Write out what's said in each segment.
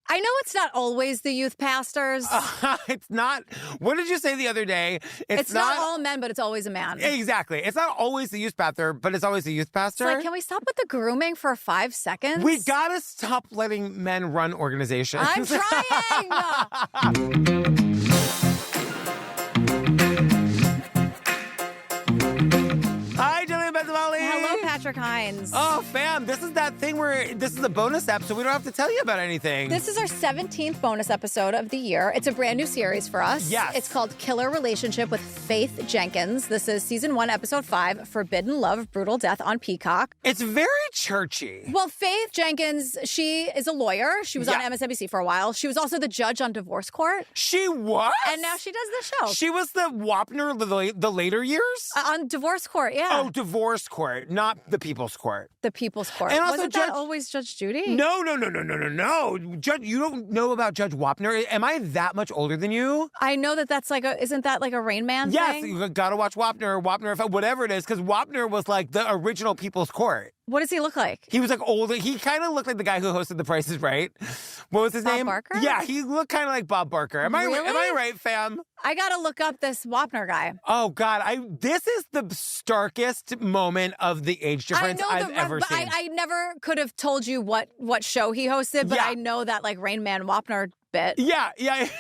I know it's not always the youth pastors. It's not. What did you say the other day? It's not all men, but it's always a man. Exactly. It's not always the youth pastor, but it's always the youth pastor. It's like, can we stop with the grooming for 5 seconds? We gotta stop letting men run organizations. I'm trying! Hi, Jillian Benzavalli. Hello, Patrick Hines. Oh, fam, this is that thing where this is a bonus ep, so we don't have to tell you about anything. This is our 17th bonus episode of the year. It's a brand new series for us. Yes. It's called Killer Relationship with Faith Jenkins. This is season 1, episode 5, Forbidden Love, Brutal Death on Peacock. It's very churchy. Well, Faith Jenkins, she is a lawyer. She was on MSNBC for a while. She was also the judge on divorce court. She was? And now she does this show. She was the Wapner the later years? On divorce court, yeah. Oh, divorce court, not the people's court. The people's court. And also Wasn't that always Judge Judy? No. Judge, you don't know about Judge Wapner? Am I that much older than you? I know that's isn't that like a Rain Man yes, thing? you gotta watch Wapner, whatever it is, because Wapner was like the original people's court. What does he look like? He was like older. He kind of looked like the guy who hosted The Price is Right. What was his name? Bob Barker? Yeah, he looked kind of like Bob Barker. Am I right, fam? I gotta look up this Wapner guy. Oh God, this is the starkest moment of the age difference I've ever seen. I never could have told you what show he hosted, but Yeah. I know that like Rain Man Wapner bit. Yeah.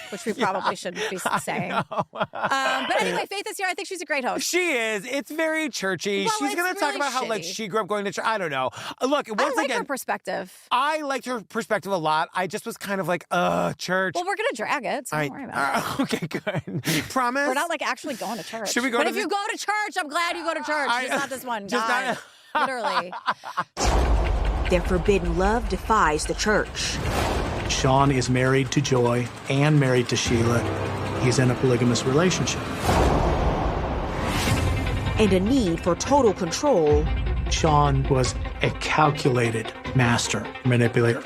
Which we probably shouldn't be saying. But anyway, Faith is here. I think she's a great host. She is. It's very churchy. Well, She's going to talk really about how like shitty. she grew up going to church. I don't know. Look, once I like again, her perspective. I liked her perspective a lot. I just was kind of like, church. Well, we're gonna drag it, so don't worry about it. Okay, good. Promise? We're not like actually going to church. Should we go but to if you go to church, I'm glad you go to church. Just not this one guy. Literally. Their forbidden love defies the church. Sean is married to Joy and married to Sheila. He's in a polygamous relationship. And a need for total control. Sean was a calculated master manipulator.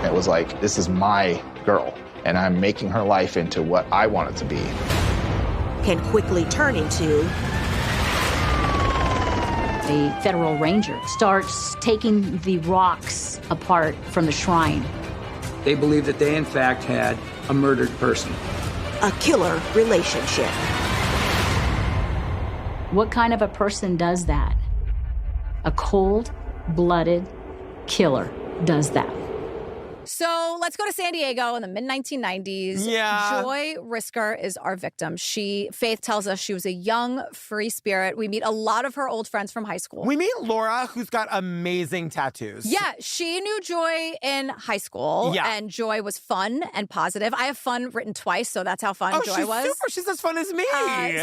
It was like, this is my girl, and I'm making her life into what I want it to be. Can quickly turn into a federal ranger starts taking the rocks apart from the shrine. They believe that they, in fact, had a murdered person. a killer relationship. What kind of a person does that? A cold-blooded killer does that. So let's go to San Diego in the mid-1990s. Yeah. Joy Risker is our victim. Faith tells us she was a young, free spirit. We meet a lot of her old friends from high school. We meet Laura, who's got amazing tattoos. Yeah, she knew Joy in high school. Yeah. And Joy was fun and positive. I have fun written twice, so that's how fun Joy was. She's as fun as me.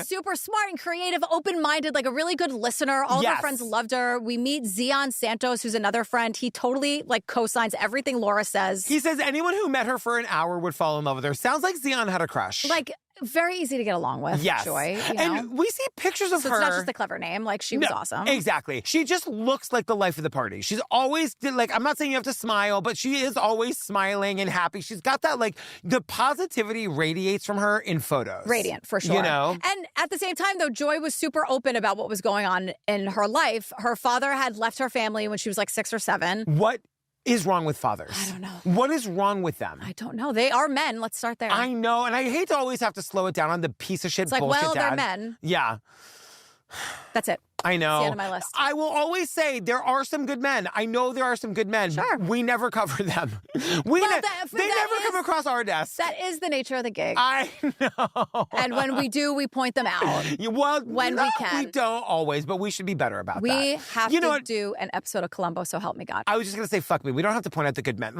Super smart and creative, open-minded, like a really good listener. All of her friends loved her. We meet Zion Santos, who's another friend. He totally co-signs everything Laura says. He says anyone who met her for an hour would fall in love with her. Sounds like Zion had a crush. Very easy to get along with, Joy. And we see pictures of her. So it's not just a clever name. She was awesome. Exactly. She just looks like the life of the party. She's always, I'm not saying you have to smile, but she is always smiling and happy. She's got that, the positivity radiates from her in photos. Radiant, for sure. You know? And at the same time, though, Joy was super open about what was going on in her life. Her father had left her family when she was 6 or 7. What is wrong with fathers? I don't know. What is wrong with them? I don't know. They are men. Let's start there. I know, and I hate to always have to slow it down on the piece of shit bullshit dad. They're men. Yeah. That's it. I know. That's the end of my list. I will always say there are some good men. I know there are some good men. Sure. We never cover them. They never come across our desks. That is the nature of the gig. I know. And when we do, we point them out. When we can. We don't always, but we should be better about that. We have to do an episode of Columbo, so help me God. I was just going to say, fuck me. We don't have to point out the good men.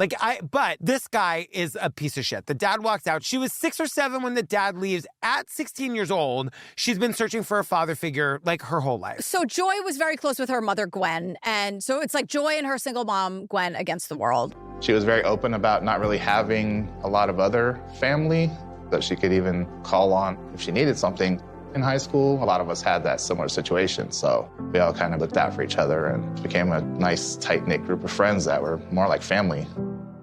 But this guy is a piece of shit. The dad walks out. She was 6 or 7 when the dad leaves. At 16 years old, she's been searching for a father figure her whole life. So Joy was very close with her mother, Gwen. And so it's Joy and her single mom, Gwen, against the world. She was very open about not really having a lot of other family that she could even call on if she needed something. In high school, a lot of us had that similar situation, so we all kind of looked out for each other and became a nice, tight-knit group of friends that were more like family.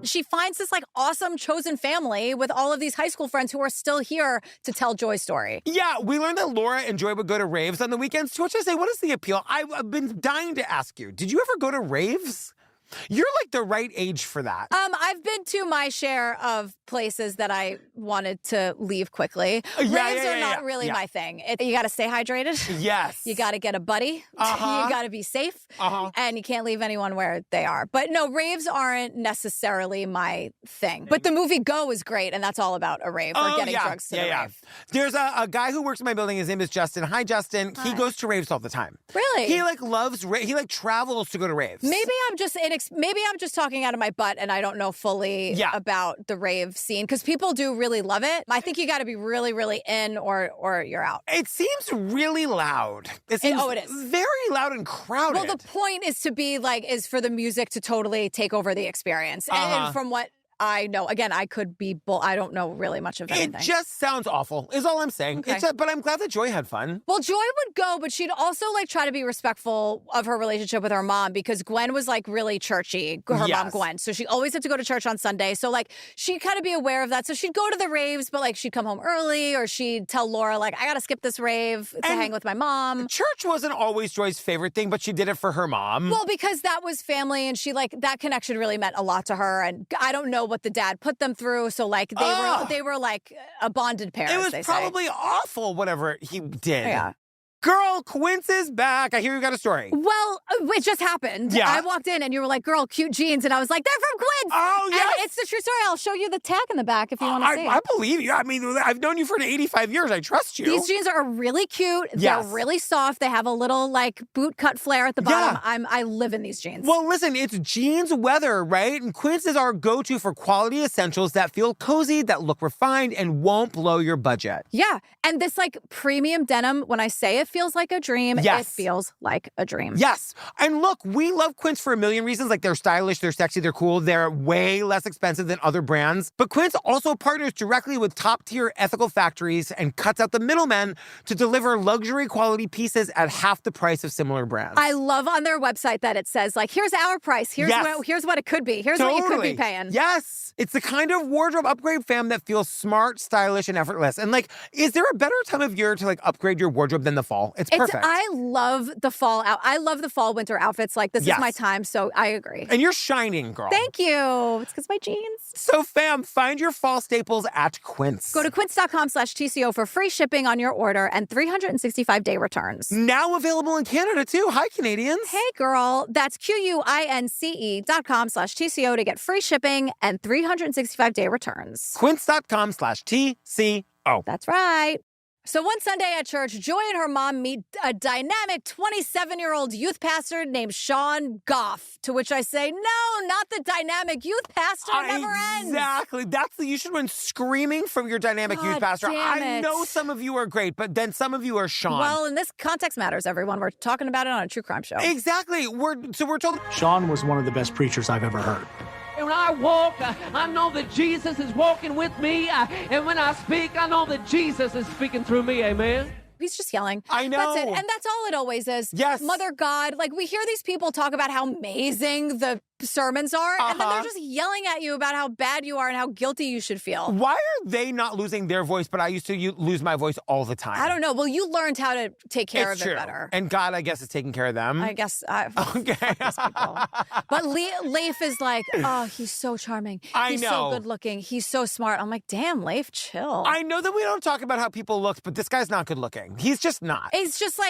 She finds this awesome chosen family with all of these high school friends who are still here to tell Joy's story. Yeah, we learned that Laura and Joy would go to raves on the weekends, to which I say, what is the appeal? I've been dying to ask you, did you ever go to raves? You're like the right age for that. I've been to my share of places that I wanted to leave quickly. Raves are not really my thing. You got to stay hydrated. Yes. You got to get a buddy. You got to be safe. And you can't leave anyone where they are. But no, raves aren't necessarily my thing. But the movie Go is great, and that's all about a rave or getting drugs to the rave. There's a guy who works in my building. His name is Justin. Hi, Justin. Hi. He goes to raves all the time. Really? He loves he travels to go to raves. Maybe I'm just talking out of my butt and I don't know fully about the rave scene because people do really love it. I think you got to be really, really in or you're out. It seems really loud. It is very loud and crowded. Well, the point is is for the music to totally take over the experience. And from what I know, again, I could be I don't know really much of anything. It just sounds awful, is all I'm saying. Okay. But I'm glad that Joy had fun. Well, Joy would go, but she'd also try to be respectful of her relationship with her mom because Gwen was really churchy, her mom Gwen. So she always had to go to church on Sunday. So she'd kind of be aware of that. So she'd go to the raves, but she'd come home early or she'd tell Laura I got to skip this rave to hang with my mom. Church wasn't always Joy's favorite thing, but she did it for her mom. Well, because that was family and she that connection really meant a lot to her. And I don't know what the dad put them through. So they were a bonded pair. It was probably awful, whatever he did. Yeah. Girl, Quince is back. I hear you got a story. Well, it just happened. Yeah. I walked in and you were like, girl, cute jeans. And I was like, they're from Quince. Oh, yes. And it's the true story. I'll show you the tag in the back if you want to see it. I believe you. I mean, I've known you for 85 years. I trust you. These jeans are really cute. Yes. They're really soft. They have a little boot cut flare at the bottom. I live in these jeans. Well, listen, it's jeans weather, right? And Quince is our go-to for quality essentials that feel cozy, that look refined, and won't blow your budget. Yeah. And this premium denim, when I say it feels like a dream, it feels like a dream. Yes. And look, we love Quince for a million reasons. They're stylish, they're sexy, they're cool. They're way less expensive than other brands. But Quince also partners directly with top-tier ethical factories and cuts out the middlemen to deliver luxury quality pieces at half the price of similar brands. I love on their website that it says, here's our price. Here's what it could be. Here's what you could be paying. Yes. It's the kind of wardrobe upgrade, fam, that feels smart, stylish, and effortless. And is there a better time of year to upgrade your wardrobe than the fall? It's perfect. I love the fall I love the fall winter outfits. This is my time, so I agree. And you're shining, girl. Thank you. It's because my jeans. So, fam, find your fall staples at Quince. Go to quince.com/TCO for free shipping on your order and 365-day returns. Now available in Canada, too. Hi, Canadians. Hey, girl. That's QUINCE.com/TCO to get free shipping and 365-day returns. Quince.com/TCO. That's right. So one Sunday at church, Joy and her mom meet a dynamic 27-year-old youth pastor named Sean Goff, to which I say, no, not the dynamic youth pastor. It never ends. Exactly. You should run screaming from your dynamic youth pastor. I know some of you are great, but then some of you are Sean. Well, in this context matters, everyone. We're talking about it on a true crime show. Exactly. We're told. Sean was one of the best preachers I've ever heard. When I walk, I know that Jesus is walking with me. And when I speak, I know that Jesus is speaking through me. Amen. He's just yelling. I know. That's it. And that's all it always is. Yes. Mother God. We hear these people talk about how amazing the sermons are, and then they're just yelling at you about how bad you are and how guilty you should feel. Why are they not losing their voice, but I used to lose my voice all the time? I don't know. Well, you learned how to take care of it better. And God, I guess, is taking care of them. I guess. Okay. But Leif is oh, he's so charming. He's so good looking. He's so smart. I'm like, damn, Leif, chill. I know that we don't talk about how people look, but this guy's not good looking. He's just not. It's just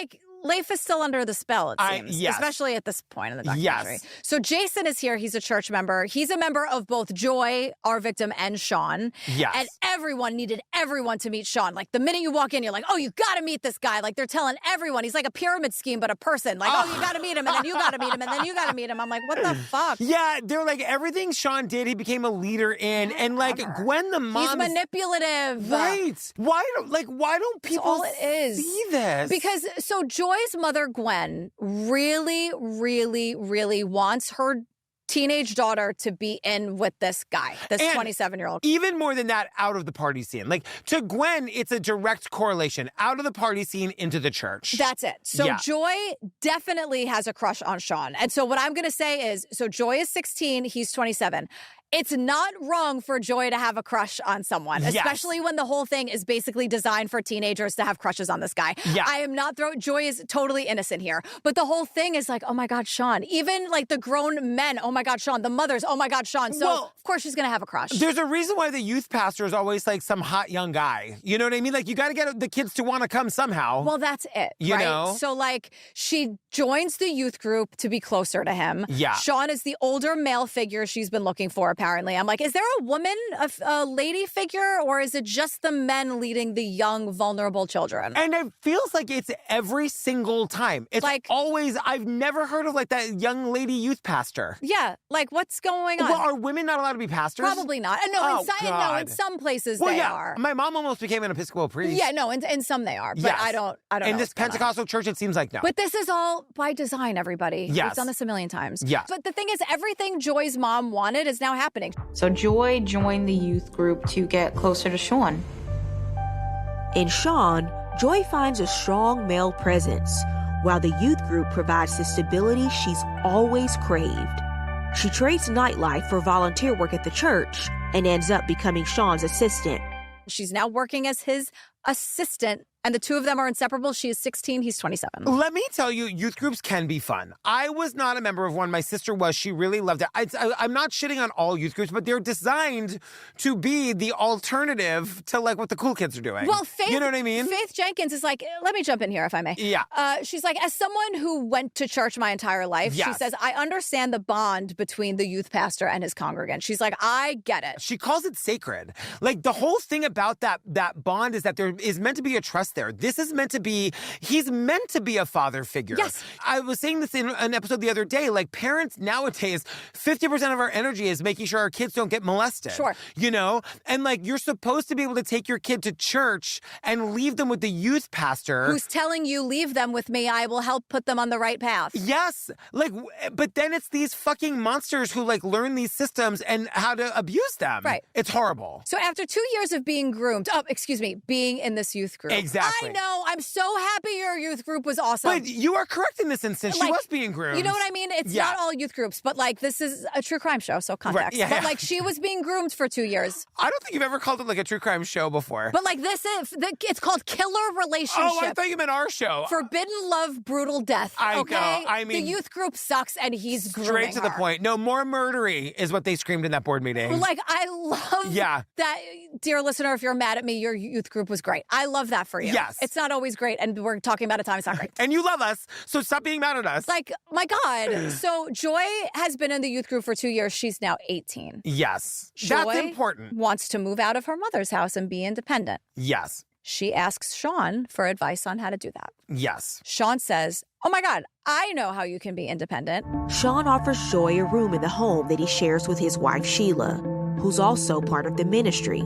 Leif is still under the spell, it seems, especially at this point in the documentary. Yes. So Jason is here. He's a church member. He's a member of both Joy, our victim, and Sean. Yes. And everyone needed everyone to meet Sean. The minute you walk in, you're like, oh, you got to meet this guy. They're telling everyone. He's like a pyramid scheme, but a person. Oh, you got to meet him, and then you got to meet him, and then you got to meet him. I'm like, what the fuck? Yeah, they're everything Sean did, he became a leader in. And Gwen, the mom, he's manipulative. Right. Why don't people see this? Because Joy's mother, Gwen, really, really, really wants her teenage daughter to be in with this guy, this 27-year-old. Even more than that, out of the party scene. To Gwen, it's a direct correlation. Out of the party scene into the church. That's it. So Joy definitely has a crush on Sean. And so what I'm going to say is, Joy is 16, he's 27. It's not wrong for Joy to have a crush on someone, especially when the whole thing is basically designed for teenagers to have crushes on this guy. Yeah. I am not Joy is totally innocent here. But the whole thing is like, oh my God, Sean. Even like the grown men, oh my God, Sean. The mothers, oh my God, Sean. So of course she's going to have a crush. There's a reason why the youth pastor is always like some hot young guy. You know what I mean? Like you got to get the kids to want to come somehow. Well, that's it, you right? know? So like she joins the youth group to be closer to him. Yeah. Sean is the older male figure she's been looking for, apparently. I'm like, is there a woman, a lady figure, or is it just the men leading the young, vulnerable children? And it feels like it's every single time. It's like always, I've never heard of like that young lady youth pastor. Yeah, like what's going on? Well, are women not allowed to be pastors? Probably not. No, in some places they are. My mom almost became an Episcopal priest. Yeah, no, in some they are, but I don't know. In this Pentecostal church, it seems like no. But this is all by design, everybody. Yes. We've done this a million times. Yes. But the thing is, everything Joy's mom wanted is now happening. So Joy joined the youth group to get closer to Sean. In Sean, Joy finds a strong male presence, while the youth group provides the stability she's always craved. She trades nightlife for volunteer work at the church and ends up becoming Sean's assistant. She's now working as his assistant, and the two of them are inseparable. She is 16, he's 27. Let me tell you, youth groups can be fun. I was not a member of one. My sister was. She really loved it. I'm not shitting on all youth groups, but they're designed to be the alternative to like what the cool kids are doing. Well, Faith, you know what I mean? Faith Jenkins is like, let me jump in here if I may. Yeah. She's like, as someone who went to church my entire life, she says, I understand the bond between the youth pastor and his congregant. She's like, I get it. She calls it sacred. Like the whole thing about that bond is that there is meant to be a trust there. This is meant to be, he's meant to be a father figure. Yes. I was saying this in an episode the other day, like parents nowadays, 50% of our energy is making sure our kids don't get molested. Sure. You know? And like you're supposed to be able to take your kid to church and leave them with the youth pastor. Who's telling you, leave them with me, I will help put them on the right path. Yes. Like, but then it's these fucking monsters who like learn these systems and how to abuse them. Right. It's horrible. So after 2 years of being groomed, being in this youth group. Exactly. I know. I'm so happy your youth group was awesome. But you are correct in this instance. She was being groomed. You know what I mean? It's not all youth groups, but like this is a true crime show, so context. Right, yeah, but like she was being groomed for 2 years. I don't think you've ever called it like a true crime show before. But like it's called Killer Relationship. Oh, I thought you meant our show. Forbidden Love, Brutal Death. I okay? know. I mean, the youth group sucks and he's straight to the point. No, more murdery is what they screamed in that board meeting. But like I love that, dear listener, if you're mad at me, your youth group was great. I love that for you. Yes. It's not always great, and we're talking about a time it's not great. And you love us, so stop being mad at us. Like, my God. So Joy has been in the youth group for 2 years. She's now 18. Yes. Joy That's important. Wants to move out of her mother's house and be independent. Yes. She asks Sean for advice on how to do that. Yes. Sean says, oh my God, I know how you can be independent. Sean offers Joy a room in the home that he shares with his wife, Sheila, who's also part of the ministry.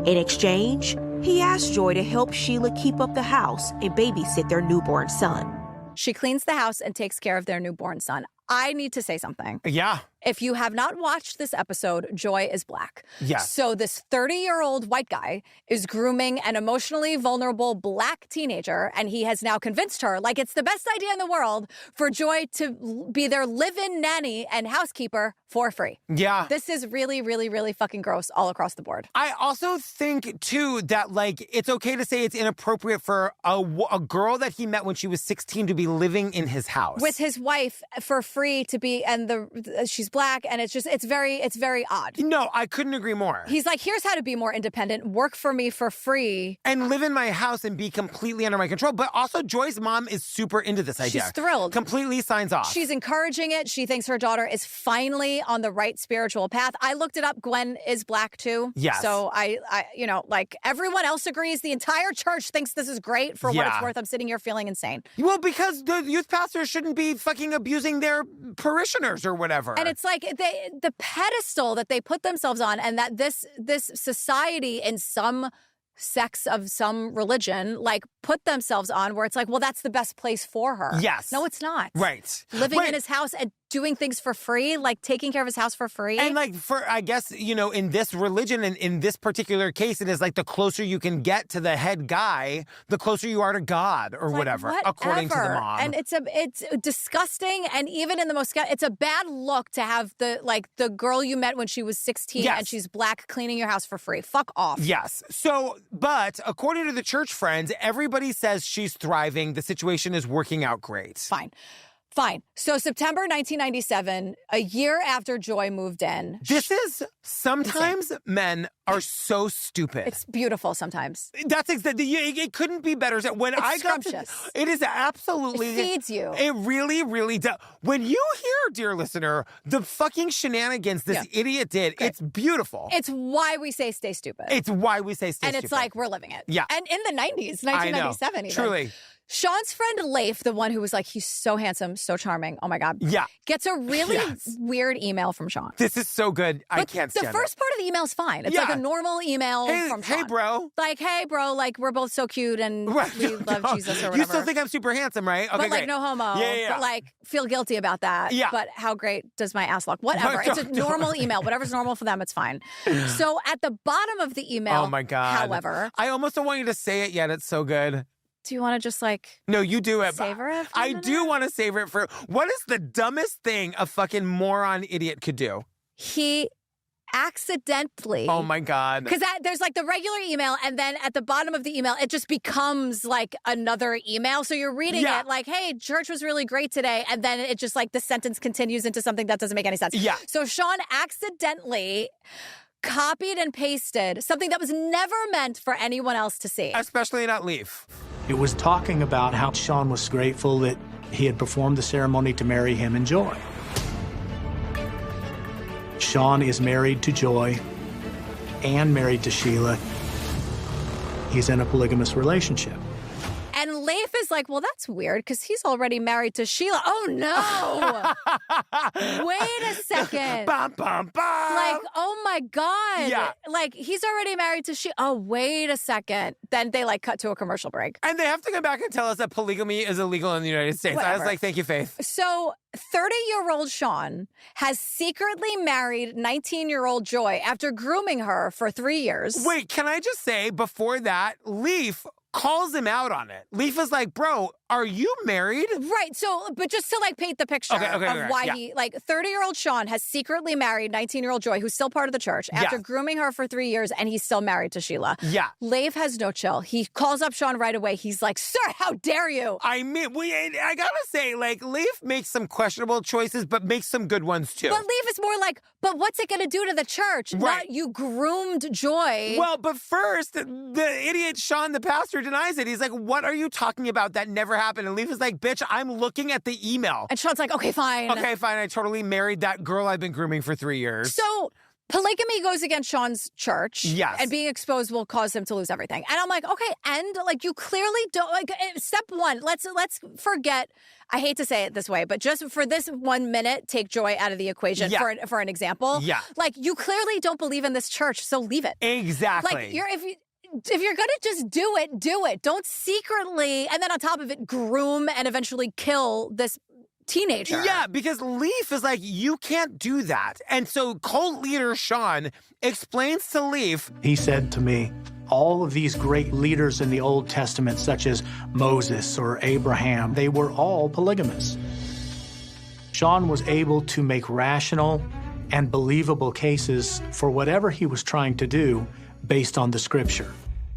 In exchange, he asks Joy to help Sheila keep up the house and babysit their newborn son. She cleans the house and takes care of their newborn son. I need to say something. Yeah. If you have not watched this episode, Joy is Black. Yes. So this 30-year-old white guy is grooming an emotionally vulnerable Black teenager, and he has now convinced her, like it's the best idea in the world, for Joy to be their live-in nanny and housekeeper for free. Yeah. This is really, really, really fucking gross all across the board. I also think, too, that, like, it's okay to say it's inappropriate for a girl that he met when she was 16 to be living in his house. With his wife for free to be, and she's Black, and it's very odd. No, I couldn't agree more. He's like, here's how to be more independent, work for me for free. And live in my house and be completely under my control. But also, Joy's mom is super into this idea. She's thrilled. Completely signs off. She's encouraging it. She thinks her daughter is finally on the right spiritual path. I looked it up. Gwen is Black, too. Yes. So I like everyone else agrees. The entire church thinks this is great. For what it's worth, I'm sitting here feeling insane. Well, because the youth pastors shouldn't be fucking abusing their parishioners or whatever. And it's like the pedestal that they put themselves on, and that this society in some sects of some religion like put themselves on, where it's like, well, that's the best place for her. Yes. No, it's not. Right. Living in his house and doing things for free, like taking care of his house for free. And like I guess, in this religion and in this particular case, it is like the closer you can get to the head guy, the closer you are to God or whatever, according to the mom. And it's disgusting. And even in the most, it's a bad look to have the girl you met when she was 16 and she's black cleaning your house for free. Fuck off. Yes. So, but according to the church friends, everybody says she's thriving. The situation is working out great. Fine. So September 1997, a year after Joy moved in. Sometimes men are so stupid. It's beautiful sometimes. That's exactly, it couldn't be better. When it is absolutely. It feeds you. It really, really does. When you hear, dear listener, the fucking shenanigans this idiot did, it's beautiful. It's why we say stay stupid. It's why we say stay stupid. And it's like, we're living it. Yeah. And in the 90s, 1997 even. Truly. Sean's friend Leif, the one who was like, he's so handsome, so charming, oh my God. Yeah. Gets a really weird email from Sean. This is so good. I can't stand it. The first part of the email is fine. It's like a normal email from Sean. Hey, bro. Like, hey, bro, like, we're both so cute and we love Jesus or whatever. You still think I'm super handsome, right? Okay, but like, great. no homo. Yeah. But like, feel guilty about that. Yeah. But how great does my ass look? Whatever. It's a normal email. Whatever's normal for them, it's fine. So at the bottom of the email, oh my God. However. I almost don't want you to say it yet. It's so good. Do you want to just like... No, you do it. Savor it for I do want to savor it for... What is the dumbest thing a fucking moron idiot could do? He accidentally... Oh my God. Because there's like the regular email, and then at the bottom of the email, it just becomes like another email. So you're reading it like, hey, church was really great today. And then it just like the sentence continues into something that doesn't make any sense. Yeah. So Sean accidentally copied and pasted something that was never meant for anyone else to see. Especially not Leif. It was talking about how Sean was grateful that he had performed the ceremony to marry him and Joy. Sean is married to Joy and married to Sheila. He's in a polygamous relationship. And Leif is like, well, that's weird because he's already married to Sheila. Oh, no. Wait a second. Bum, bum, bum. Like, oh, my God. Yeah. Like, he's already married to Sheila. Oh, wait a second. Then they, like, cut to a commercial break. And they have to come back and tell us that polygamy is illegal in the United States. Whatever. I was like, thank you, Faith. So 30-year-old Sean has secretly married 19-year-old Joy after grooming her for 3 years. Wait, can I just say, before that, Leif calls him out on it. Leif is like, bro, are you married? Right. So, but just to like paint the picture of why he, like 30-year-old Sean has secretly married 19-year-old Joy, who's still part of the church, after grooming her for 3 years, and he's still married to Sheila. Yeah. Leif has no chill. He calls up Sean right away. He's like, sir, how dare you? I mean, I gotta say, like, Leif makes some questionable choices, but makes some good ones too. But Leif is more like, but what's it gonna do to the church? Right. Not you groomed Joy. Well, but first, the idiot Sean, the pastor, denies it. He's like, what are you talking about? That never happened. And Leif is like, bitch, I'm looking at the email. And Sean's like, okay, fine. Okay, fine. I totally married that girl I've been grooming for 3 years. So polygamy goes against Sean's church. Yes. And being exposed will cause him to lose everything. And I'm like, okay, and like you clearly don't, like step one, let's forget, I hate to say it this way, but just for this 1 minute, take Joy out of the equation for an example. Yeah. Like you clearly don't believe in this church, so leave it. Exactly. Like if you're going to just do it. Don't secretly, and then on top of it, groom and eventually kill this teenager. Yeah, because Leif is like, you can't do that. And so cult leader Sean explains to Leif. He said to me, all of these great leaders in the Old Testament, such as Moses or Abraham, they were all polygamous. Sean was able to make rational and believable cases for whatever he was trying to do based on the scripture.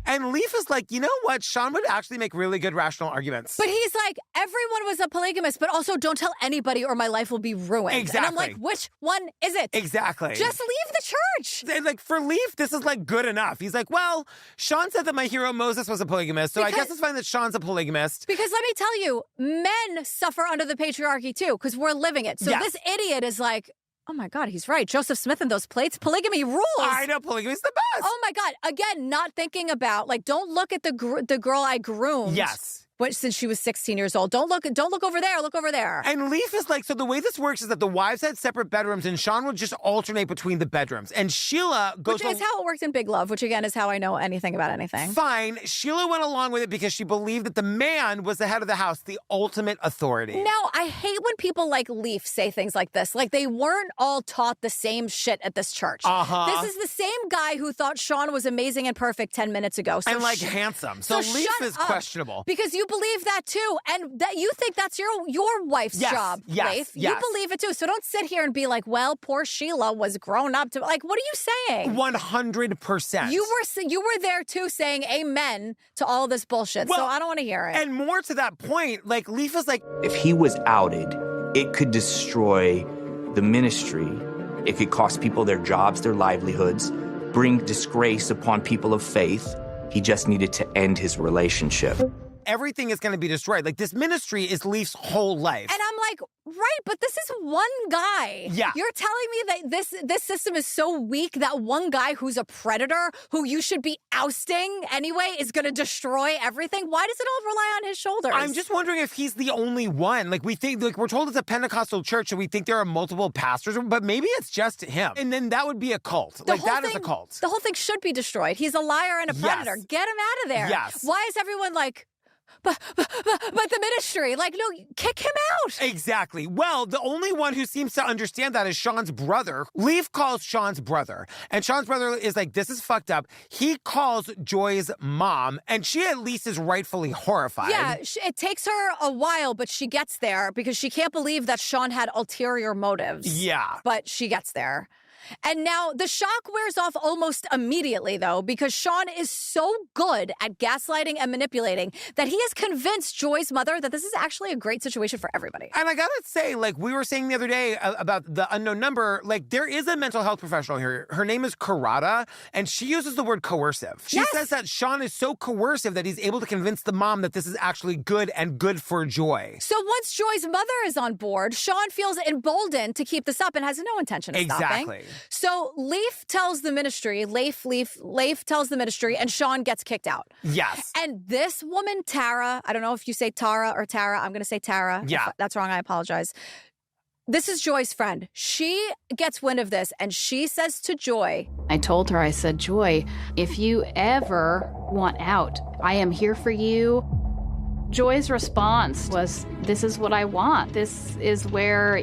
And Leif is like, you know what? Sean would actually make really good rational arguments. But he's like, everyone was a polygamist, but also don't tell anybody or my life will be ruined. Exactly. And I'm like, which one is it? Exactly. Just leave the church. And like for Leif, this is like good enough. He's like, well, Sean said that my hero Moses was a polygamist, so I guess it's fine that Sean's a polygamist. Because let me tell you, men suffer under the patriarchy too, because we're living it. So this idiot is like, oh my God, he's right. Joseph Smith and those plates. Polygamy rules. I know, polygamy's the best. Oh my God. Again, not thinking about, like, don't look at the girl I groomed. Yes. since she was 16 years old. Don't look over there. Look over there. And Leaf is like, so the way this works is that the wives had separate bedrooms and Sean would just alternate between the bedrooms. And Sheila goes... Which is how it worked in Big Love, which again is how I know anything about anything. Fine. Sheila went along with it because she believed that the man was the head of the house, the ultimate authority. Now, I hate when people like Leaf say things like this. Like they weren't all taught the same shit at this church. This is the same guy who thought Sean was amazing and perfect 10 minutes ago. So and handsome. So Leaf is questionable. Because you believe that too. And that you think that's your wife's job, Leif. You believe it too. So don't sit here and be like, well, poor Sheila was grown up to... Like, what are you saying? 100%. You were there too saying amen to all this bullshit. Well, so I don't want to hear it. And more to that point, like, Leif is like... If he was outed, it could destroy the ministry. It could cost people their jobs, their livelihoods, bring disgrace upon people of faith. He just needed to end his relationship. Everything is going to be destroyed. Like, this ministry is Leif's whole life. And I'm like, right, but this is one guy. Yeah. You're telling me that this system is so weak that one guy who's a predator, who you should be ousting anyway, is going to destroy everything? Why does it all rely on his shoulders? I'm just wondering if he's the only one. Like, we think, like, we're told it's a Pentecostal church, so we think there are multiple pastors, but maybe it's just him. And then that would be a cult. That is a cult. The whole thing should be destroyed. He's a liar and a predator. Yes. Get him out of there. Yes. Why is everyone like... But the ministry, like, no, kick him out. Exactly. Well, the only one who seems to understand that is Sean's brother. Leif calls Sean's brother. And Sean's brother is like, this is fucked up. He calls Joy's mom, and she at least is rightfully horrified. Yeah, it takes her a while, but she gets there because she can't believe that Sean had ulterior motives. Yeah. But she gets there. And now the shock wears off almost immediately, though, because Sean is so good at gaslighting and manipulating that he has convinced Joy's mother that this is actually a great situation for everybody. And I gotta say, like we were saying the other day about the unknown number, like there is a mental health professional here. Her name is Karada, and she uses the word coercive. She says that Sean is so coercive that he's able to convince the mom that this is actually good and good for Joy. So once Joy's mother is on board, Sean feels emboldened to keep this up and has no intention of stopping. So Leif tells the ministry, Leif tells the ministry, and Sean gets kicked out. Yes. And this woman, Tara, I don't know if you say Tara or Tara, I'm going to say Tara. Yeah. If that's wrong, I apologize. This is Joy's friend. She gets wind of this, and she says to Joy, I told her, I said, Joy, if you ever want out, I am here for you. Joy's response was, this is what I want. This is where,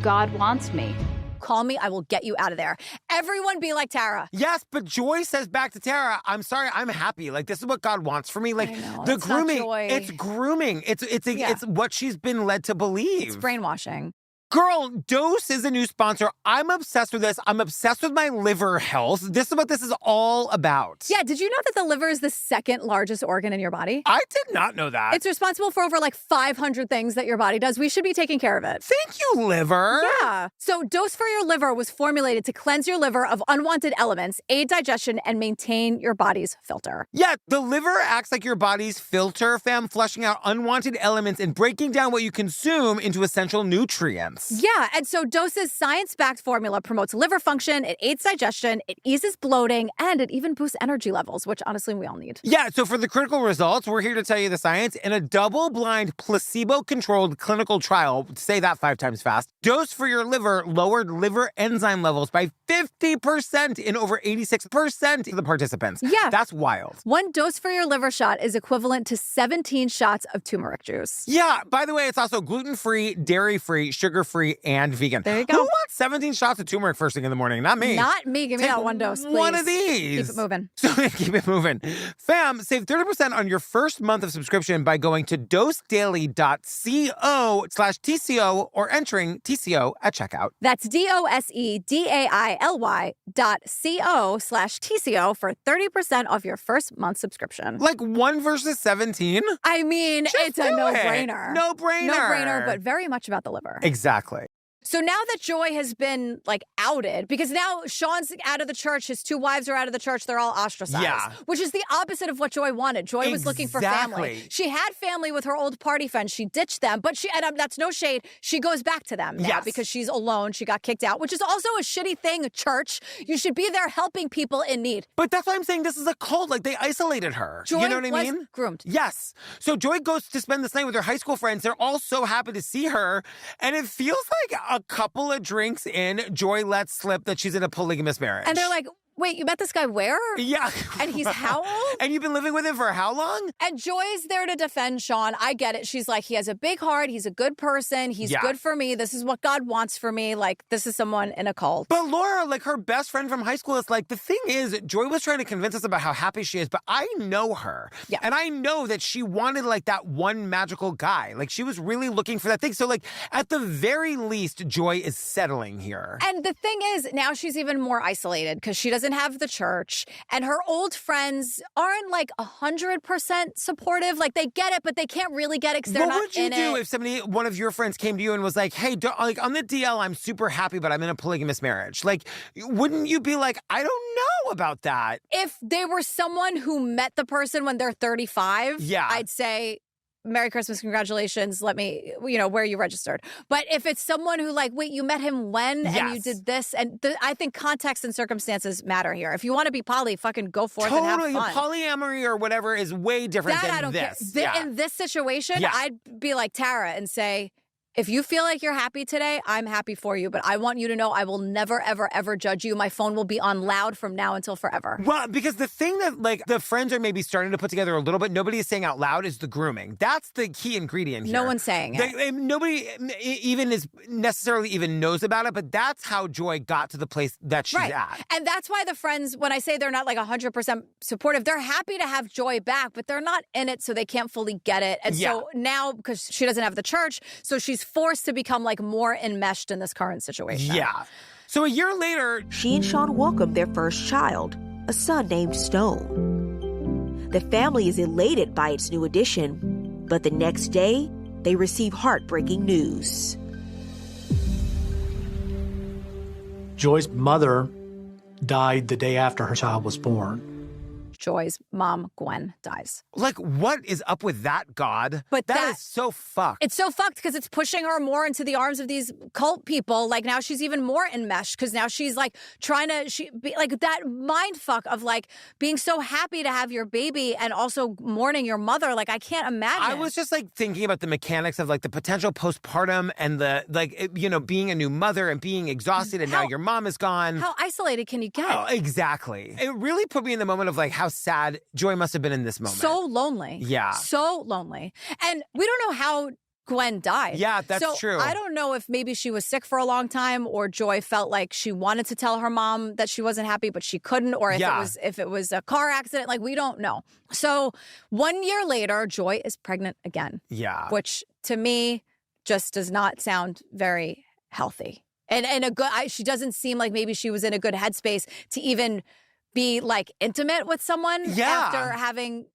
God wants me. Call me, I will get you out of there. Everyone be like Tara. Yes, but Joy says back to Tara, I'm sorry, I'm happy. Like, this is what God wants for me. Like, the grooming, it's grooming. It's what she's been led to believe. It's brainwashing. Girl, Dose is a new sponsor. I'm obsessed with this. I'm obsessed with my liver health. This is what this is all about. Yeah, did you know that the liver is the second largest organ in your body? I did not know that. It's responsible for over 500 things that your body does. We should be taking care of it. Thank you, liver. Yeah. So Dose for Your Liver was formulated to cleanse your liver of unwanted elements, aid digestion, and maintain your body's filter. Yeah, the liver acts like your body's filter, fam, flushing out unwanted elements and breaking down what you consume into essential nutrients. Yeah, and so Dose's science-backed formula promotes liver function, it aids digestion, it eases bloating, and it even boosts energy levels, which honestly we all need. Yeah, so for the critical results, we're here to tell you the science. In a double-blind, placebo-controlled clinical trial, say that 5 times fast, Dose for Your Liver lowered liver enzyme levels by 50% in over 86% of the participants. Yeah. That's wild. One Dose for Your Liver shot is equivalent to 17 shots of turmeric juice. Yeah, by the way, it's also gluten-free, dairy-free, sugar-free, and vegan. There you go. Who wants 17 shots of turmeric first thing in the morning? Not me. Not me. Give me that one dose, please. One of these. Keep it moving. So keep it moving. Fam, save 30% on your first month of subscription by going to dosedaily.co/TCO or entering TCO at checkout. That's DOSEDAILY.co/TCO for 30% off your first month subscription. Like 1 versus 17? I mean, it's a no-brainer. No-brainer. No-brainer, but very much about the liver. Exactly. So now that Joy has been like outed, because now Sean's out of the church, his 2 wives are out of the church, they're all ostracized, which is the opposite of what Joy wanted. Joy was looking for family. She had family with her old party friends. She ditched them, but and that's no shade. She goes back to them now because she's alone. She got kicked out, which is also a shitty thing. Church, you should be there helping people in need. But that's why I'm saying this is a cult. Like, they isolated her. Joy you know what I mean? was groomed. Yes. So Joy goes to spend this night with her high school friends. They're all so happy to see her. And it feels like a couple of drinks in, Joy lets slip that she's in a polygamous marriage. And they're like, wait, you met this guy where? Yeah. And he's how old? And you've been living with him for how long? And Joy's there to defend Sean. I get it. She's like, he has a big heart. He's a good person. He's good for me. This is what God wants for me. Like, this is someone in a cult. But Laura, like, her best friend from high school is like, the thing is, Joy was trying to convince us about how happy she is, but I know her. Yeah. And I know that she wanted, like, that one magical guy. Like, she was really looking for that thing. So, like, at the very least, Joy is settling here. And the thing is, now she's even more isolated because she doesn't have the church. And her old friends aren't like 100% supportive. Like, they get it, but they can't really get it because they're not in it. What would you do if one of your friends came to you and was like, hey, like, on the DL, I'm super happy, but I'm in a polygamous marriage? Like, wouldn't you be like, I don't know about that? If they were someone who met the person when they're 35, I'd say, Merry Christmas, congratulations, let me, where you registered. But if it's someone who like, wait, you met him when? And you did this? And I think context and circumstances matter here. If you want to be poly, fucking go forth and have fun. Polyamory or whatever is way different than I don't this. Care. In this situation, I'd be like Tara and say, if you feel like you're happy today, I'm happy for you. But I want you to know I will never, ever, ever judge you. My phone will be on loud from now until forever. Well, because the thing that, like, the friends are maybe starting to put together a little bit, nobody is saying out loud, is the grooming. That's the key ingredient here. No one's saying it. Nobody even is necessarily even knows about it, but that's how Joy got to the place that she's at. And that's why the friends, when I say they're not like 100% supportive, they're happy to have Joy back, but they're not in it, so they can't fully get it. And so now, because she doesn't have the church, so she's forced to become like more enmeshed in this current situation. Yeah. So a year later, she and Sean welcomed their first child, a son named Stone. The family is elated by its new addition, but the next day, they receive heartbreaking news. Joy's mother died the day after her child was born. Joy's mom, Gwen, dies. Like, what is up with that, God? But that is so fucked. It's so fucked because it's pushing her more into the arms of these cult people. Like, now she's even more enmeshed because now she's like trying to like that mind fuck of like being so happy to have your baby and also mourning your mother. Like, I can't imagine. I was just like thinking about the mechanics of like the potential postpartum and the like, being a new mother and being exhausted and now your mom is gone. How isolated can you get? Oh, exactly. It really put me in the moment of like how sad Joy must have been in this moment. So lonely. Yeah. So lonely. And we don't know how Gwen died. Yeah, that's true. I don't know if maybe she was sick for a long time or Joy felt like she wanted to tell her mom that she wasn't happy, but she couldn't, or if it was a car accident. Like, we don't know. So 1 year later, Joy is pregnant again. Yeah. Which to me just does not sound very healthy. And she doesn't seem like maybe she was in a good headspace to even be like intimate with someone after having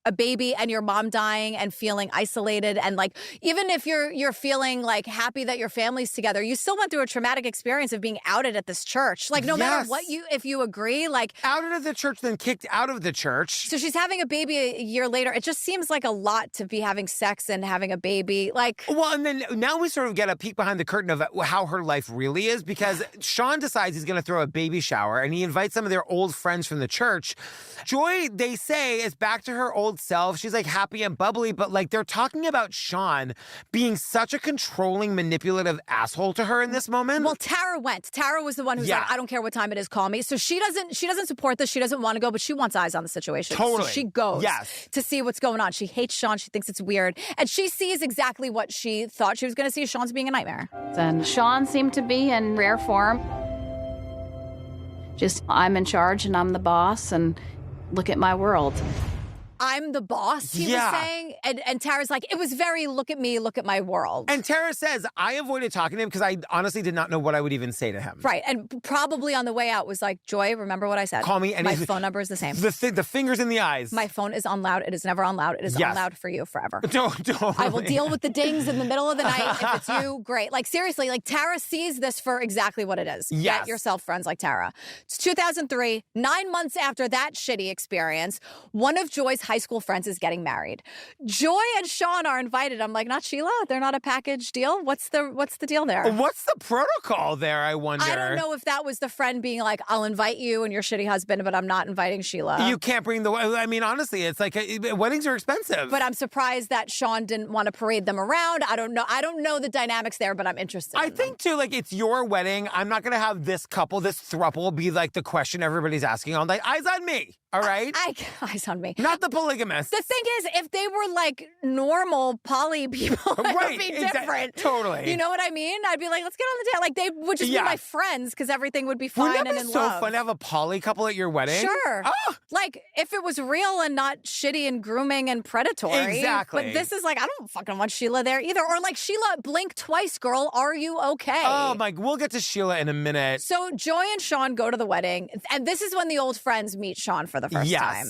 a baby and your mom dying and feeling isolated. And like, even if you're feeling like happy that your family's together, you still went through a traumatic experience of being outed at this church. Like, no matter what if you agree, like outed at the church, then kicked out of the church. So she's having a baby a year later. It just seems like a lot to be having sex and having a baby. Like, well, and then now we sort of get a peek behind the curtain of how her life really is, because Sean decides he's going to throw a baby shower and he invites some of their old friends from the church. Joy, they say, is back to her old self. She's like happy and bubbly, but like they're talking about Sean being such a controlling, manipulative asshole to her in this moment. Well, Tara went. Tara was the one who's like, I don't care what time it is, call me. So she doesn't support this. She doesn't want to go, but she wants eyes on the situation. Totally. So she goes to see what's going on. She hates Sean. She thinks it's weird. And she sees exactly what she thought she was going to see. Sean's being a nightmare. And Sean seemed to be in rare form. Just, I'm in charge and I'm the boss and look at my world. I'm the boss, he was saying. And Tara's like, it was very, look at me, look at my world. And Tara says, I avoided talking to him because I honestly did not know what I would even say to him. Right. And probably on the way out was like, Joy, remember what I said? Call me. And my phone number is the same. The fingers in the eyes. My phone is on loud. It is never on loud. It is on loud for you forever. Totally. I will deal with the dings in the middle of the night. If it's you, great. Like, seriously, like, Tara sees this for exactly what it is. Yes. Get yourself friends like Tara. It's 2003, 9 months after that shitty experience, one of Joy's high school friends is getting married. Joy and Sean are invited. I'm like, not Sheila? They're not a package deal? What's the deal there? What's the protocol there, I wonder? I don't know if that was the friend being like, I'll invite you and your shitty husband, but I'm not inviting Sheila. You can't bring I mean, honestly, it's like, weddings are expensive. But I'm surprised that Sean didn't want to parade them around. I don't know the dynamics there, but I'm interested I think, too, like, it's your wedding. I'm not going to have this couple, this throuple, be like the question everybody's asking all night. Eyes on me, all right? Eyes on me. Not the polygamous. The thing is, if they were like normal poly people, it would be different. Totally. You know what I mean? I'd be like, let's get on the date. Like, they would just be my friends because everything would be fine Wouldn't and that be in so love. fun to have a poly couple at your wedding? Sure. Oh. Like, if it was real and not shitty and grooming and predatory. Exactly. But this is like, I don't fucking want Sheila there either. Or like, Sheila, blink twice, girl. Are you okay? Oh, my, we'll get to Sheila in a minute. So Joy and Sean go to the wedding. And this is when the old friends meet Sean for the first time.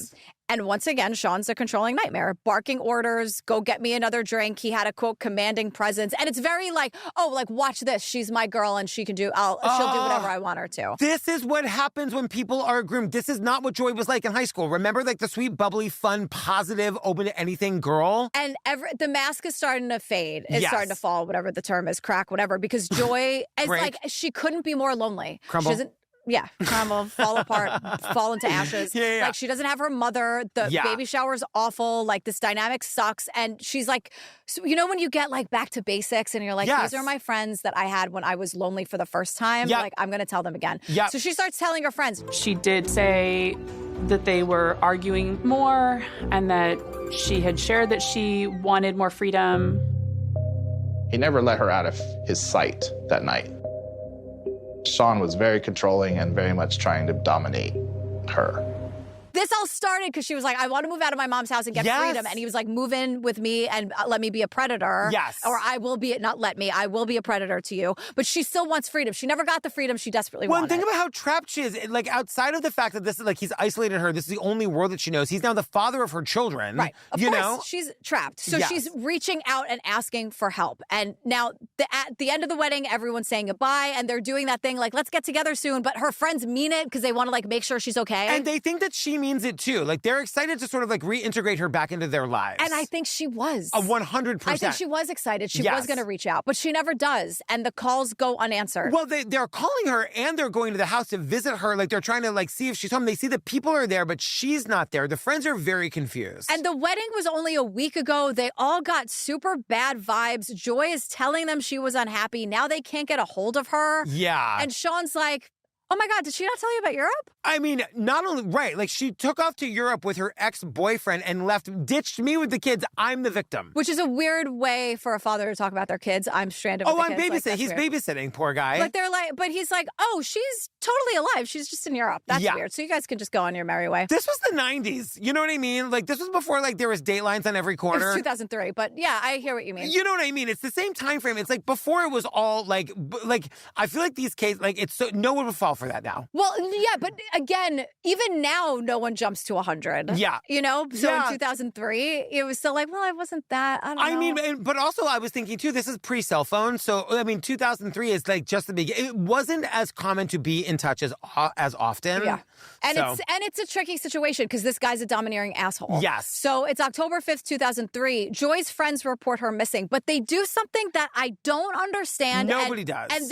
And once again, Sean's a controlling nightmare, barking orders, go get me another drink. He had a, quote, commanding presence. And it's very like, oh, like, watch this. She's my girl and she'll do whatever I want her to. This is what happens when people are groomed. This is not what Joy was like in high school. Remember, like, the sweet, bubbly, fun, positive, open to anything girl? And the mask is starting to fade. It's starting to fall, whatever the term is, crack, whatever. Because Joy is like, she couldn't be more lonely. Crumble. She doesn't. Yeah, crumble, fall apart, fall into ashes. Like, she doesn't have her mother. The baby shower's awful. Like, this dynamic sucks. And she's like, so, you know when you get, like, back to basics and you're like, these are my friends that I had when I was lonely for the first time. Like, I'm going to tell them again. So she starts telling her friends. She did say that they were arguing more and that she had shared that she wanted more freedom. He never let her out of his sight that night. Sean was very controlling and very much trying to dominate her. This all started because she was like, I want to move out of my mom's house and get freedom. And he was like, move in with me and let me be a predator. Or I will be, not let me, I will be a predator to you. But she still wants freedom. She never got the freedom she desperately wanted. Well, think about how trapped she is. Like, outside of the fact that this is like, he's isolated her, this is the only world that she knows. He's now the father of her children. Right. Of you course, know? She's trapped. So she's reaching out and asking for help. And now at the end of the wedding, everyone's saying goodbye and they're doing that thing like, let's get together soon. But her friends mean it because they want to like make sure she's okay. And they think that she means it too. Like, they're excited to sort of like reintegrate her back into their lives. And I think she was. 100%. I think she was excited. She was going to reach out, but she never does. And the calls go unanswered. Well, they're calling her and they're going to the house to visit her. Like, they're trying to like see if she's home. They see that people are there, but she's not there. The friends are very confused. And the wedding was only a week ago. They all got super bad vibes. Joy is telling them she was unhappy. Now they can't get a hold of her. Yeah. And Sean's like, oh my God, did she not tell you about Europe? I mean, not only, right, like she took off to Europe with her ex-boyfriend and ditched me with the kids. I'm the victim. Which is a weird way for a father to talk about their kids. I'm stranded with the kids. I'm babysitting. Like, he's weird. babysitting, poor guy. But he's like, oh, she's totally alive. She's just in Europe. That's weird. So you guys can just go on your merry way. This was the 90s. You know what I mean? Like, this was before, like, there was Datelines on every corner. It was 2003, but yeah, I hear what you mean. You know what I mean? It's the same time frame. It's like before it was all, like, I feel like these cases, like, it's so, no one would fall for that now. Well, yeah, but again, even now, no one jumps to 100. Yeah. You know? So in 2003, it was still like, well, I wasn't that. I don't know. I mean, but also I was thinking, too, this is pre-cell phone. So, I mean, 2003 is like just the beginning. It wasn't as common to be in touch as often. Yeah. And it's a tricky situation because this guy's a domineering asshole. Yes. So it's October 5th, 2003. Joy's friends report her missing, but they do something that I don't understand. Nobody does. And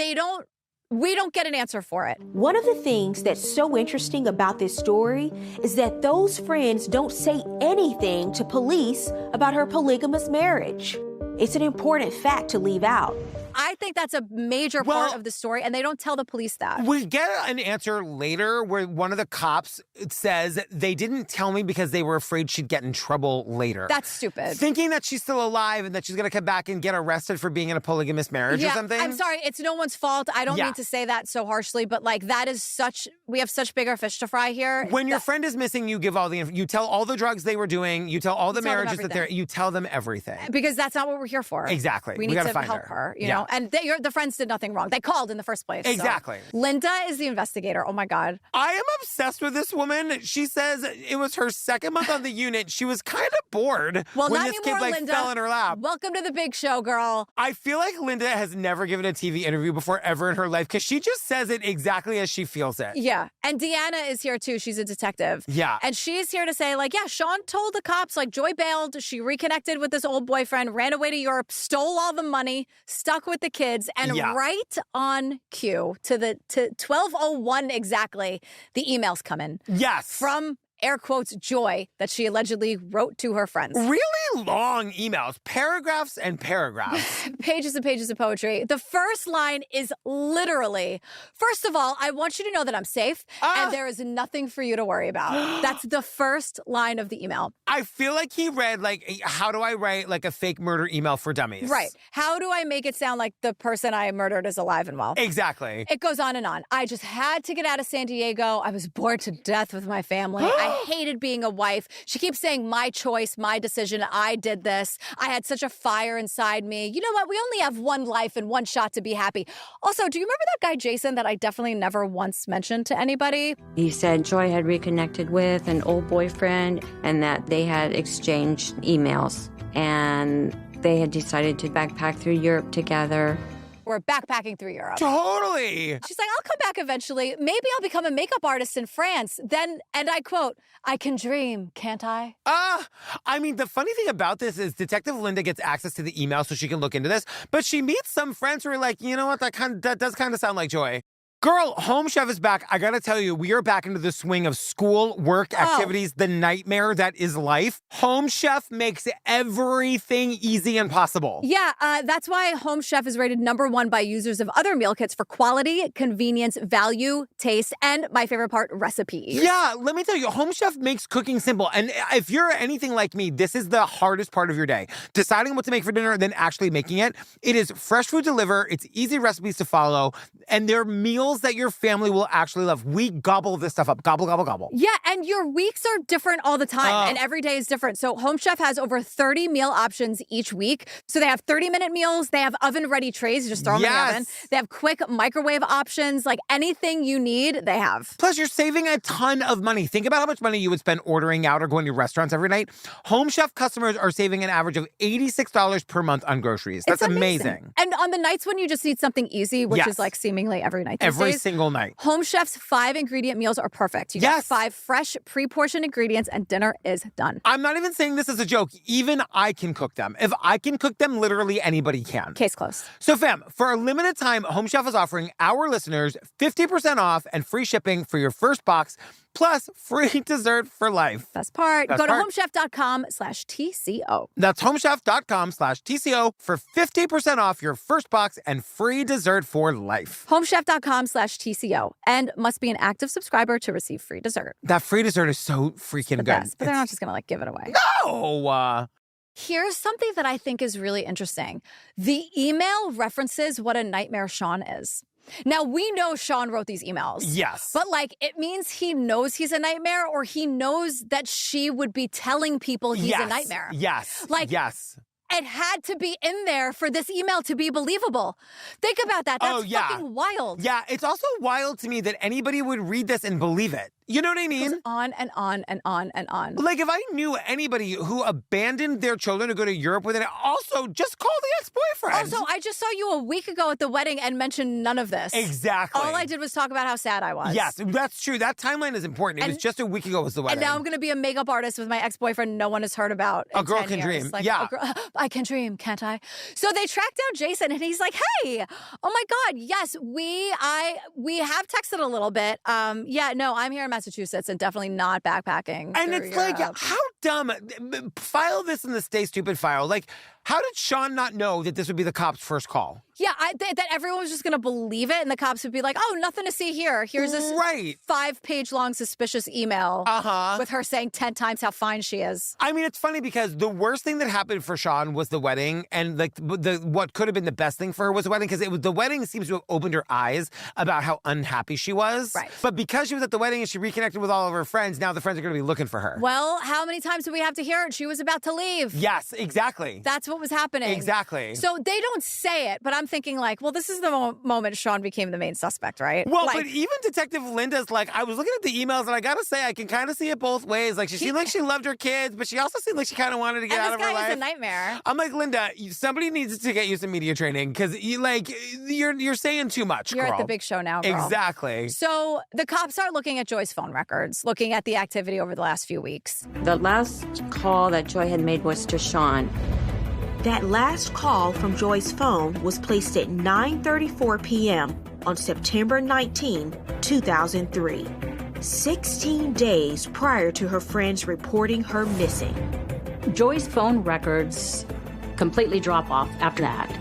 we don't get an answer for it. One of the things that's so interesting about this story is that those friends don't say anything to police about her polygamous marriage. It's an important fact to leave out. I think that's a major part of the story, and they don't tell the police that. We get an answer later where one of the cops says they didn't tell me because they were afraid she'd get in trouble later. That's stupid. Thinking that she's still alive and that she's going to come back and get arrested for being in a polygamous marriage or something. I'm sorry. It's no one's fault. I don't mean to say that so harshly, but like that is we have such bigger fish to fry here. When your friend is missing, you give all you tell all the drugs they were doing, you tell all the marriages you tell them everything. Because that's not what we're here for. Exactly. We need to help her, you know? And the friends did nothing wrong. They called in the first place. Exactly. So. Linda is the investigator. Oh my God. I am obsessed with this woman. She says it was her second month on the unit. She was kind of bored when this kid Linda. fell in her lap. Welcome to the big show, girl. I feel like Linda has never given a TV interview before ever in her life because she just says it exactly as she feels it. Yeah. And Deanna is here too. She's a detective. Yeah. And she's here to say, like, yeah, Sean told the cops, like, Joy bailed. She reconnected with this old boyfriend, ran away to Europe, stole all the money, stuck with the kids, and right on cue to 12:01 exactly, the emails come in. Yes. From air quotes, Joy, that she allegedly wrote to her friends. Really long emails, paragraphs and paragraphs. Pages and pages of poetry. The first line is literally, first of all, I want you to know that I'm safe and there is nothing for you to worry about. That's the first line of the email. I feel like he read, like, how do I write, like, a fake murder email for dummies? Right. How do I make it sound like the person I murdered is alive and well? Exactly. It goes on and on. I just had to get out of San Diego. I was bored to death with my family. I hated being a wife. She keeps saying, my choice, my decision. I did this. I had such a fire inside me. You know what? We only have one life and one shot to be happy. Also, do you remember that guy, Jason, that I definitely never once mentioned to anybody? He said Joy had reconnected with an old boyfriend and that they had exchanged emails and they had decided to backpack through Europe together. We're backpacking through Europe. Totally. She's like, I'll come back eventually. Maybe I'll become a makeup artist in France. Then, and I quote, I can dream, can't I? I mean, the funny thing about this is Detective Linda gets access to the email so she can look into this, but she meets some friends who are like, you know what, that does kind of sound like Joy. Girl, Home Chef is back. I gotta tell you, we are back into the swing of school, work, activities, the nightmare that is life. Home Chef makes everything easy and possible. Yeah, that's why Home Chef is rated #1 by users of other meal kits for quality, convenience, value, taste, and my favorite part, recipes. Yeah, let me tell you, Home Chef makes cooking simple. And if you're anything like me, this is the hardest part of your day. Deciding what to make for dinner, then actually making it. It is fresh food delivered, it's easy recipes to follow, and they're meals that your family will actually love. We gobble this stuff up. Gobble, gobble, gobble. Yeah, and your weeks are different all the time, and every day is different. So Home Chef has over 30 meal options each week. So they have 30-minute meals. They have oven-ready trays. You just throw them in the oven. They have quick microwave options. Like anything you need, they have. Plus, you're saving a ton of money. Think about how much money you would spend ordering out or going to restaurants every night. Home Chef customers are saving an average of $86 per month on groceries. That's amazing. And on the nights when you just need something easy, which is like seemingly every night these days, every single night. Home Chef's 5-ingredient meals are perfect. You get 5 fresh, pre-portioned ingredients, and dinner is done. I'm not even saying this as a joke. Even I can cook them. If I can cook them, literally anybody can. Case closed. So fam, for a limited time, Home Chef is offering our listeners 50% off and free shipping for your first box, plus free dessert for life. Best part. Go to homechef.com/TCO. That's homechef.com/TCO for 50% off your first box and free dessert for life. Homechef.com/TCO and must be an active subscriber to receive free dessert. That free dessert is so freaking good. Best, but they're not just going to like give it away. No! Here's something that I think is really interesting. The email references what a nightmare Sean is. Now, we know Sean wrote these emails. Yes. But, like, it means he knows he's a nightmare or he knows that she would be telling people he's a nightmare. Yes. Like, it had to be in there for this email to be believable. Think about that. That's fucking wild. Yeah, it's also wild to me that anybody would read this and believe it. You know what I mean? It goes on and on and on and on. Like, if I knew anybody who abandoned their children to go to Europe with it, also just call the ex-boyfriend. Also, I just saw you a week ago at the wedding and mentioned none of this. Exactly. All I did was talk about how sad I was. Yes, that's true. That timeline is important. It was just a week ago was the wedding. And now I'm going to be a makeup artist with my ex-boyfriend no one has heard about. A girl can dream. Like, yeah. I can dream, can't I? So they tracked down Jason and he's like, hey, oh my God, yes, we have texted a little bit. I'm here in Massachusetts and definitely not backpacking. And it's Europe. like, how dumb. File this in the Stay Stupid file. Like, how did Sean not know that this would be the cops' first call? Yeah, that everyone was just going to believe it, and the cops would be like, oh, nothing to see here. Here's this 5-page long suspicious email with her saying 10 times how fine she is. I mean, it's funny because the worst thing that happened for Sean was the wedding, and like what could have been the best thing for her was the wedding, because the wedding seems to have opened her eyes about how unhappy she was. Right. But because she was at the wedding and she reconnected with all of her friends, now the friends are going to be looking for her. Well, how many times do we have to hear it? She was about to leave. Yes, exactly. That's what was happening. Exactly. So they don't say it, but I'm thinking like, well, this is the moment Sean became the main suspect, right? Well, like, but even Detective Linda's like, I was looking at the emails and I gotta say, I can kind of see it both ways. Like, she seemed like she loved her kids, but she also seemed like she kind of wanted to get out of her life. And this guy is a nightmare. I'm like, Linda, somebody needs to get you some media training because you're saying too much, You're girl. at the big show now, girl. Exactly. So the cops are looking at Joy's phone records, looking at the activity over the last few weeks. The last call that Joy had made was to Sean. That last call from Joy's phone was placed at 9:34 p.m. on September 19, 2003, 16 days prior to her friends reporting her missing. Joy's phone records completely drop off after that.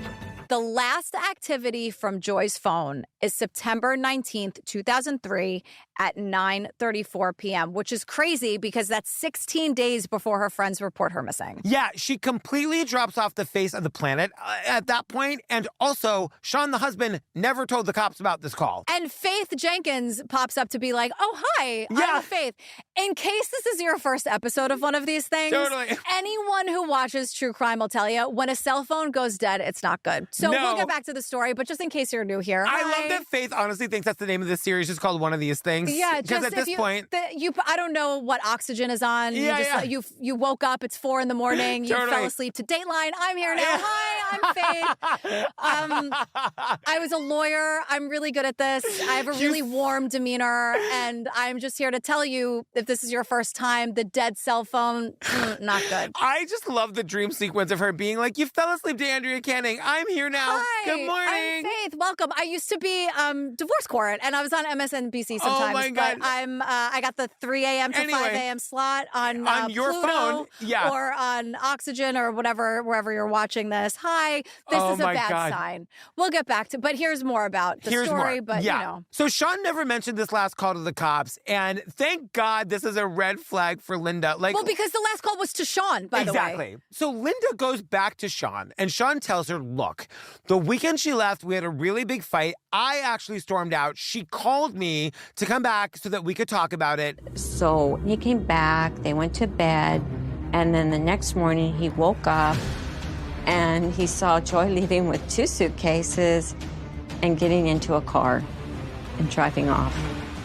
The last activity from Joy's phone is September 19th, 2003 at 9:34 p.m., which is crazy because that's 16 days before her friends report her missing. Yeah, she completely drops off the face of the planet at that point. And also, Sean, the husband, never told the cops about this call. And Faith Jenkins pops up to be like, oh, hi, I'm Faith. In case this is your first episode of one of these things, anyone who watches true crime will tell you, when a cell phone goes dead, it's not good. So we'll get back to the story, but just in case you're new here. I love that Faith honestly thinks that's the name of this series, just called One of These Things. Yeah, because at this point, I don't know what oxygen is on. You woke up. It's 4 a.m. You fell asleep to Dateline. I'm here now. Hi, I'm Faith. I was a lawyer. I'm really good at this. I have a really warm demeanor, and I'm just here to tell you, if this is your first time, the dead cell phone, not good. I just love the dream sequence of her being like, "You fell asleep to Andrea Canning. I'm here now. Hi, good morning. I'm Faith. Welcome. I used to be divorce court, and I was on MSNBC sometimes. Oh my God. But I got the 3 a.m. to 5 a.m. slot on your Pluto, phone, or on Oxygen, or whatever, wherever you're watching this. Hi, this is a bad sign. We'll get back to, but here's more about the story. More. But you know, so Sean never mentioned this last call to the cops, and thank God this is a red flag for Linda. Like, well, because the last call was to Sean, by the way. Exactly. So Linda goes back to Sean, and Sean tells her, look, the weekend she left, we had a really big fight. I actually stormed out. She called me to come back so that we could talk about it. So he came back, they went to bed, and then the next morning he woke up and he saw Joy leaving with 2 suitcases and getting into a car and driving off.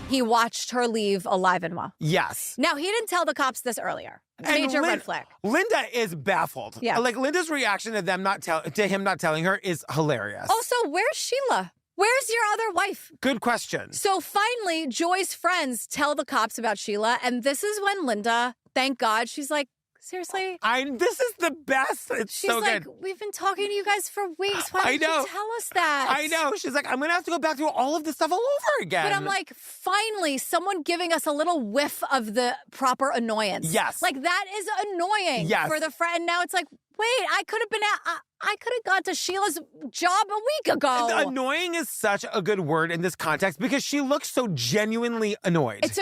He watched her leave alive and well. Yes. Now, he didn't tell the cops this earlier. Major red flag. Linda is baffled. Yeah. Like, Linda's reaction to him not telling her is hilarious. Also, where's Sheila? Where's your other wife? Good question. So finally, Joy's friends tell the cops about Sheila, and this is when Linda, thank God, she's like, seriously? This is the best. She's so like, good. we've been talking to you guys for weeks. Why didn't you tell us that? I know. She's like, I'm going to have to go back through all of this stuff all over again. But I'm like, finally, someone giving us a little whiff of the proper annoyance. Yes. Like, that is annoying for the friend. Now it's like, wait, I could have gone to Sheila's job a week ago. Annoying is such a good word in this context because she looks so genuinely annoyed. It's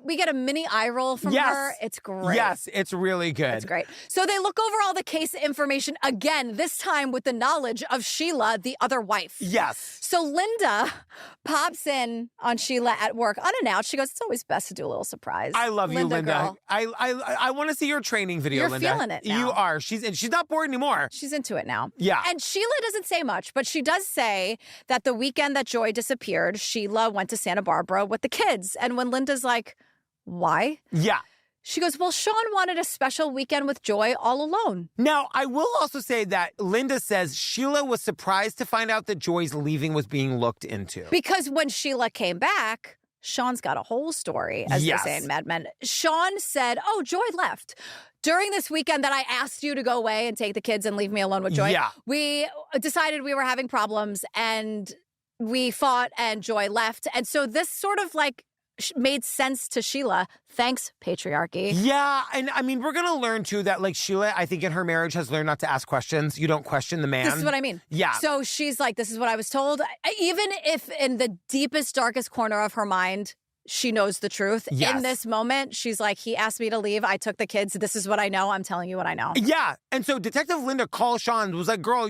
we get a mini eye roll from her. It's great. Yes, it's really good. It's great. So they look over all the case information again, this time with the knowledge of Sheila, the other wife. Yes. So Linda pops in on Sheila at work unannounced. She goes, it's always best to do a little surprise. I love you, Linda. Girl. I want to see your training video, You're Linda. You're feeling it now. You are. She's not bored anymore. She's into it now. Yeah. And Sheila doesn't say much, but she does say that the weekend that Joy disappeared, Sheila went to Santa Barbara with the kids. And when Linda's like, why? Yeah. She goes, well, Sean wanted a special weekend with Joy all alone. Now, I will also say that Linda says Sheila was surprised to find out that Joy's leaving was being looked into. Because when Sheila came back, Sean's got a whole story, as they say in Mad Men. Sean said, oh, Joy left. During this weekend that I asked you to go away and take the kids and leave me alone with Joy, we decided we were having problems and we fought and Joy left. And so this sort of like made sense to Sheila. Thanks, patriarchy. Yeah, and I mean, we're going to learn, too, that, like, Sheila, I think in her marriage has learned not to ask questions. You don't question the man. This is what I mean. Yeah. So she's like, this is what I was told. Even if in the deepest, darkest corner of her mind, she knows the truth. Yes. In this moment, she's like, he asked me to leave. I took the kids. This is what I know. I'm telling you what I know. Yeah. And so Detective Linda calls Sean, was like, girl,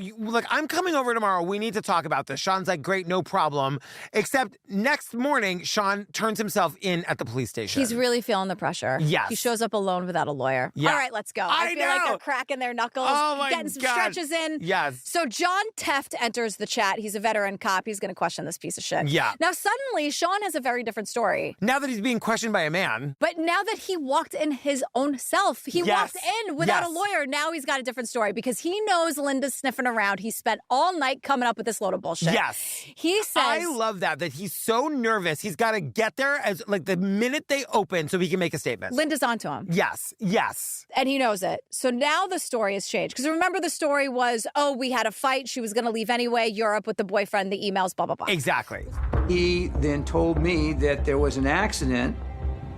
I'm coming over tomorrow. We need to talk about this. Sean's like, great, no problem. Except next morning, Sean turns himself in at the police station. He's really feeling the pressure. Yes. He shows up alone without a lawyer. Yeah. All right, let's go. I feel like know. they're cracking their knuckles, getting some stretches in. Yes. So John Teft enters the chat. He's a veteran cop. He's going to question this piece of shit. Yeah. Now, suddenly, Sean has a very different story. Now that he's being questioned by a man. But now that he walked in his own self, he walked in without a lawyer. Now he's got a different story because he knows Linda's sniffing around. He spent all night coming up with this load of bullshit. Yes. He says... I love that he's so nervous. He's got to get there as like the minute they open so he can make a statement. Linda's onto him. Yes. Yes. And he knows it. So now the story has changed. Because remember the story was, we had a fight. She was going to leave anyway. Europe with the boyfriend, the emails, blah, blah, blah. Exactly. He then told me that there was an accident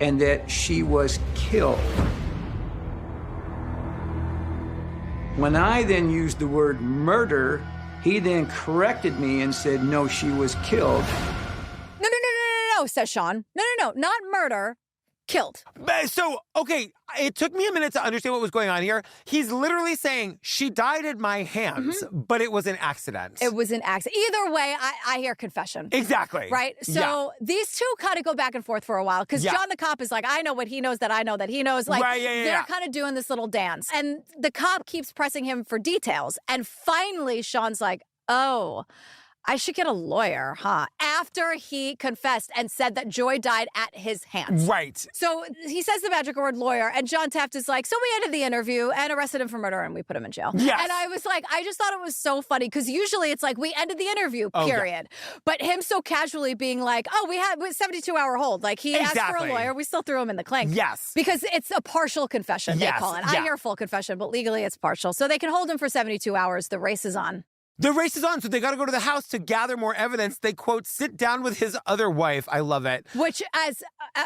and that she was killed. When I then used the word murder, he then corrected me and said, no, she was killed. No, says Sean. No, not murder. Killed. So, okay, it took me a minute to understand what was going on here. He's literally saying, she died at my hands, but it was an accident. It was an accident. Either way, I hear confession. Exactly. Right? So these two kind of go back and forth for a while because John the cop is like, I know what he knows that I know that he knows. Like, they're kind of doing this little dance. And the cop keeps pressing him for details. And finally, Sean's like, oh, I should get a lawyer, huh? After he confessed and said that Joy died at his hands. Right. So he says the magic word lawyer, and John Teft is like, so we ended the interview and arrested him for murder and we put him in jail. Yes. And I was like, I just thought it was so funny because usually it's like, we ended the interview, period. But him so casually being like, we had a 72-hour hold. Like he asked for a lawyer, we still threw him in the clink. Yes. Because it's a partial confession, they call it. I hear full confession, but legally it's partial. So they can hold him for 72 hours. The race is on. The race is on, so they got to go to the house to gather more evidence. They, quote, sit down with his other wife. I love it. Which, as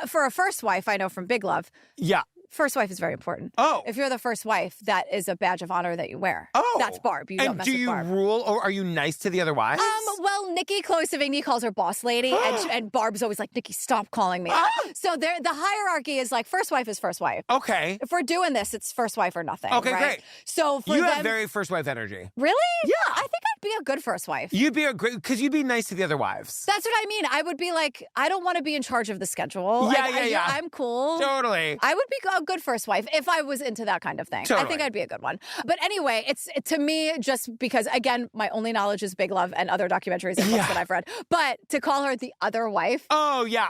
for a first wife, I know from Big Love. Yeah. First wife is very important. Oh. If you're the first wife, that is a badge of honor that you wear. Oh. That's Barb. You don't mess with Barb. And do you rule, or are you nice to the other wives? Well, Nikki Chloe Savigny calls her boss lady, and Barb's always like, Nikki, stop calling me. So the hierarchy is like, first wife is first wife. Okay. If we're doing this, it's first wife or nothing. Okay, right? great. So for you them, have very first wife energy. Really? Yeah. I think I'd be a good first wife. You'd be a great, because you'd be nice to the other wives. That's what I mean. I would be like, I don't want to be in charge of the schedule. Yeah. I'm cool. Totally. I would be a good first wife if I was into that kind of thing. Totally. I think I'd be a good one. But anyway, it's to me, just because, again, my only knowledge is Big Love and other documentaries and books that I've read. But to call her the other wife. Oh, yeah.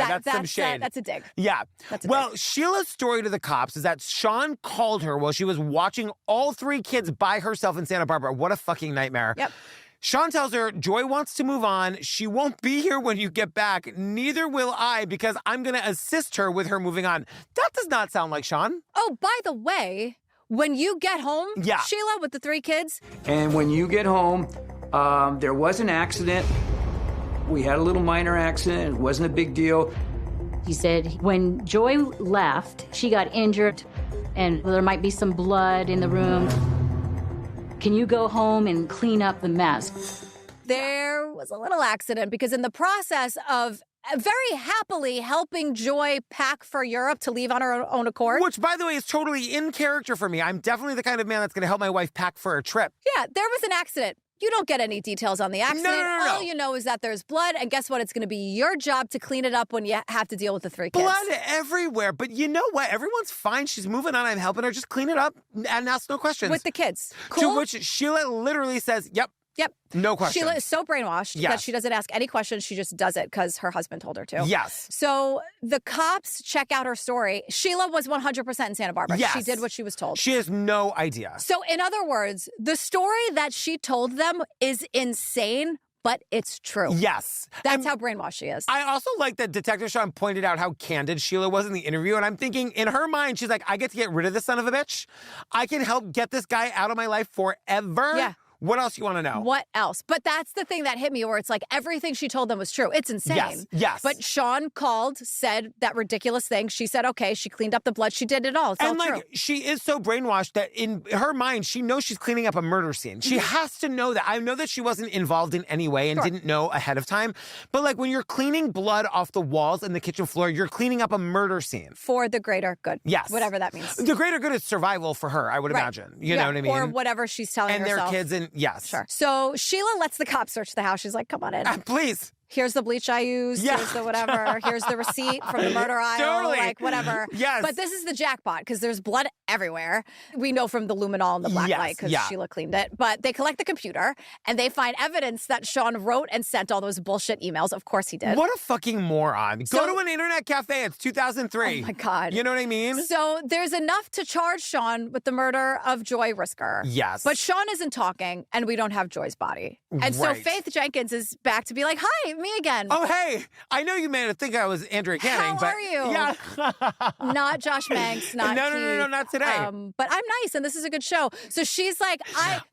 That's some shade. That's a dig. Yeah. That's a well, dig. Sheila's story to the cops is that Sean called her while she was watching all three kids by herself in Santa Barbara. What a fucking nightmare. Yep. Sean tells her, Joy wants to move on. She won't be here when you get back. Neither will I, because I'm going to assist her with her moving on. That does not sound like Sean. Oh, by the way, when you get home, Sheila, with the three kids. And when you get home, there was an accident. We had a little minor accident. It wasn't a big deal. He said when Joy left, she got injured, and there might be some blood in the room. Can you go home and clean up the mess? There was a little accident because in the process of very happily helping Joy pack for Europe to leave on her own accord. Which, by the way, is totally in character for me. I'm definitely the kind of man that's going to help my wife pack for a trip. Yeah, there was an accident. You don't get any details on the accident. No. All you know is that there's blood, and guess what? It's going to be your job to clean it up when you have to deal with the three kids. Blood everywhere. But you know what? Everyone's fine. She's moving on. I'm helping her. Just clean it up and ask no questions. With the kids. Cool? To which Sheila literally says, yep. No question. Sheila is so brainwashed that she doesn't ask any questions. She just does it because her husband told her to. Yes. So the cops check out her story. Sheila was 100% in Santa Barbara. Yes. She did what she was told. She has no idea. So in other words, the story that she told them is insane, but it's true. Yes. That's how brainwashed she is. I also like that Detective Sean pointed out how candid Sheila was in the interview. And I'm thinking, in her mind, she's like, I get to get rid of this son of a bitch. I can help get this guy out of my life forever. Yeah. What else you want to know? What else? But that's the thing that hit me where it's like everything she told them was true. It's insane. Yes. But Sean called, said that ridiculous thing. She said, okay, she cleaned up the blood. She did it all. It's all true. She is so brainwashed that in her mind, she knows she's cleaning up a murder scene. She has to know that. I know that she wasn't involved in any way and didn't know ahead of time. But like when you're cleaning blood off the walls and the kitchen floor, you're cleaning up a murder scene. For the greater good. Yes. Whatever that means. The greater good is survival for her, I would imagine. You know what I mean? Or whatever she's telling herself. And their kids and yes. Sure. So Sheila lets the cops search the house. She's like, come on in. Please. Here's the bleach I used. Yeah. Here's the whatever. Here's the receipt from the murder aisle. Totally. Like, whatever. Yes. But this is the jackpot because there's blood everywhere. We know from the luminol and the black light because Sheila cleaned it. But they collect the computer and they find evidence that Sean wrote and sent all those bullshit emails. Of course he did. What a fucking moron. Go to an internet cafe. It's 2003. Oh, my God. You know what I mean? So there's enough to charge Sean with the murder of Joy Risker. Yes. But Sean isn't talking and we don't have Joy's body. And so Faith Jenkins is back to be like, hi, me again. Oh, hey, I know you made it think I was Andrea Canning. How are you? Yeah. Not Josh Manx, not No, not today. But I'm nice, and this is a good show. So she's like,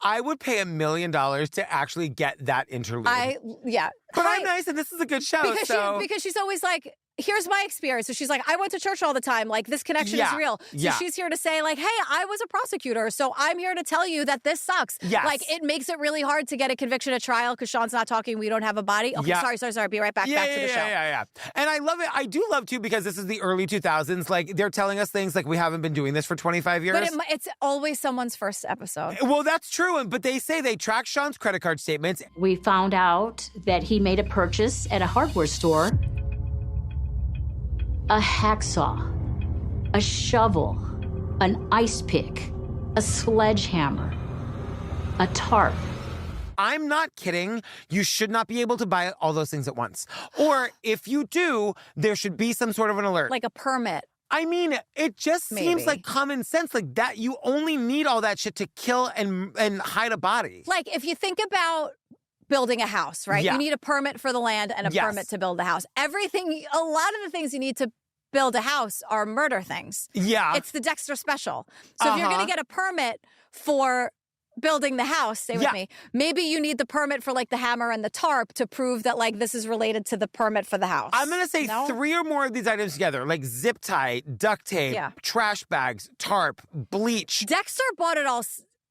I would pay $1 million to actually get that interlude. But I'm nice, and this is a good show. Because she's always like, here's my experience. So she's like, I went to church all the time. Like, this connection is real. So she's here to say, like, hey, I was a prosecutor, so I'm here to tell you that this sucks. Yes. Like, it makes it really hard to get a conviction at trial because Sean's not talking. We don't have a body. Okay, sorry. Be right back. Back to the show. Yeah. And I love it. I do love, too, because this is the early 2000s. Like, they're telling us things like we haven't been doing this for 25 years. But it's always someone's first episode. Well, that's true. But they say they track Sean's credit card statements. We found out that he made a purchase at a hardware store. A hacksaw, a shovel, an ice pick, a sledgehammer, a tarp. I'm not kidding. You should not be able to buy all those things at once. Or if you do, there should be some sort of an alert. Like a permit. I mean, it just seems like common sense, like that you only need all that shit to kill and hide a body. Like if you think about building a house, right? You need a permit for the land and a permit to build the house. A lot of the things you need to build a house are murder things. Yeah. It's the Dexter special. So if you're going to get a permit for building the house, stay with me, maybe you need the permit for like the hammer and the tarp to prove that like this is related to the permit for the house. I'm going to say 3 or more of these items together, like zip tie, duct tape, trash bags, tarp, bleach. Dexter bought it all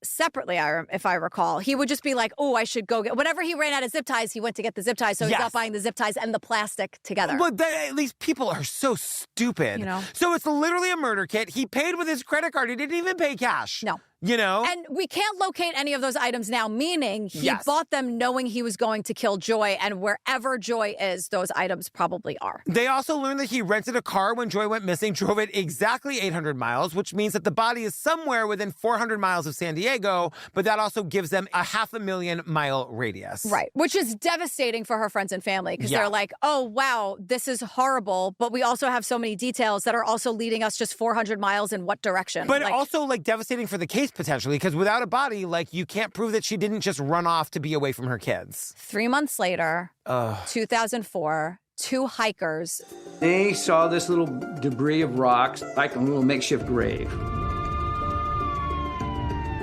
separately, if I recall. He would just be like, oh, I should go get... Whenever he ran out of zip ties, he went to get the zip ties, so he's not buying the zip ties and the plastic together. But at least people are so stupid. You know? So it's literally a murder kit. He paid with his credit card. He didn't even pay cash. No. You know? And we can't locate any of those items now, meaning he bought them knowing he was going to kill Joy, and wherever Joy is, those items probably are. They also learned that he rented a car when Joy went missing, drove it exactly 800 miles, which means that the body is somewhere within 400 miles of San Diego, but that also gives them a 500,000-mile radius. Right, which is devastating for her friends and family, because they're like, oh, wow, this is horrible, but we also have so many details that are also leading us just 400 miles in what direction? But also, like, devastating for the case, potentially, because without a body, like, you can't prove that she didn't just run off to be away from her kids. 3 months later, 2004, 2 hikers. They saw this little debris of rocks, like a little makeshift grave.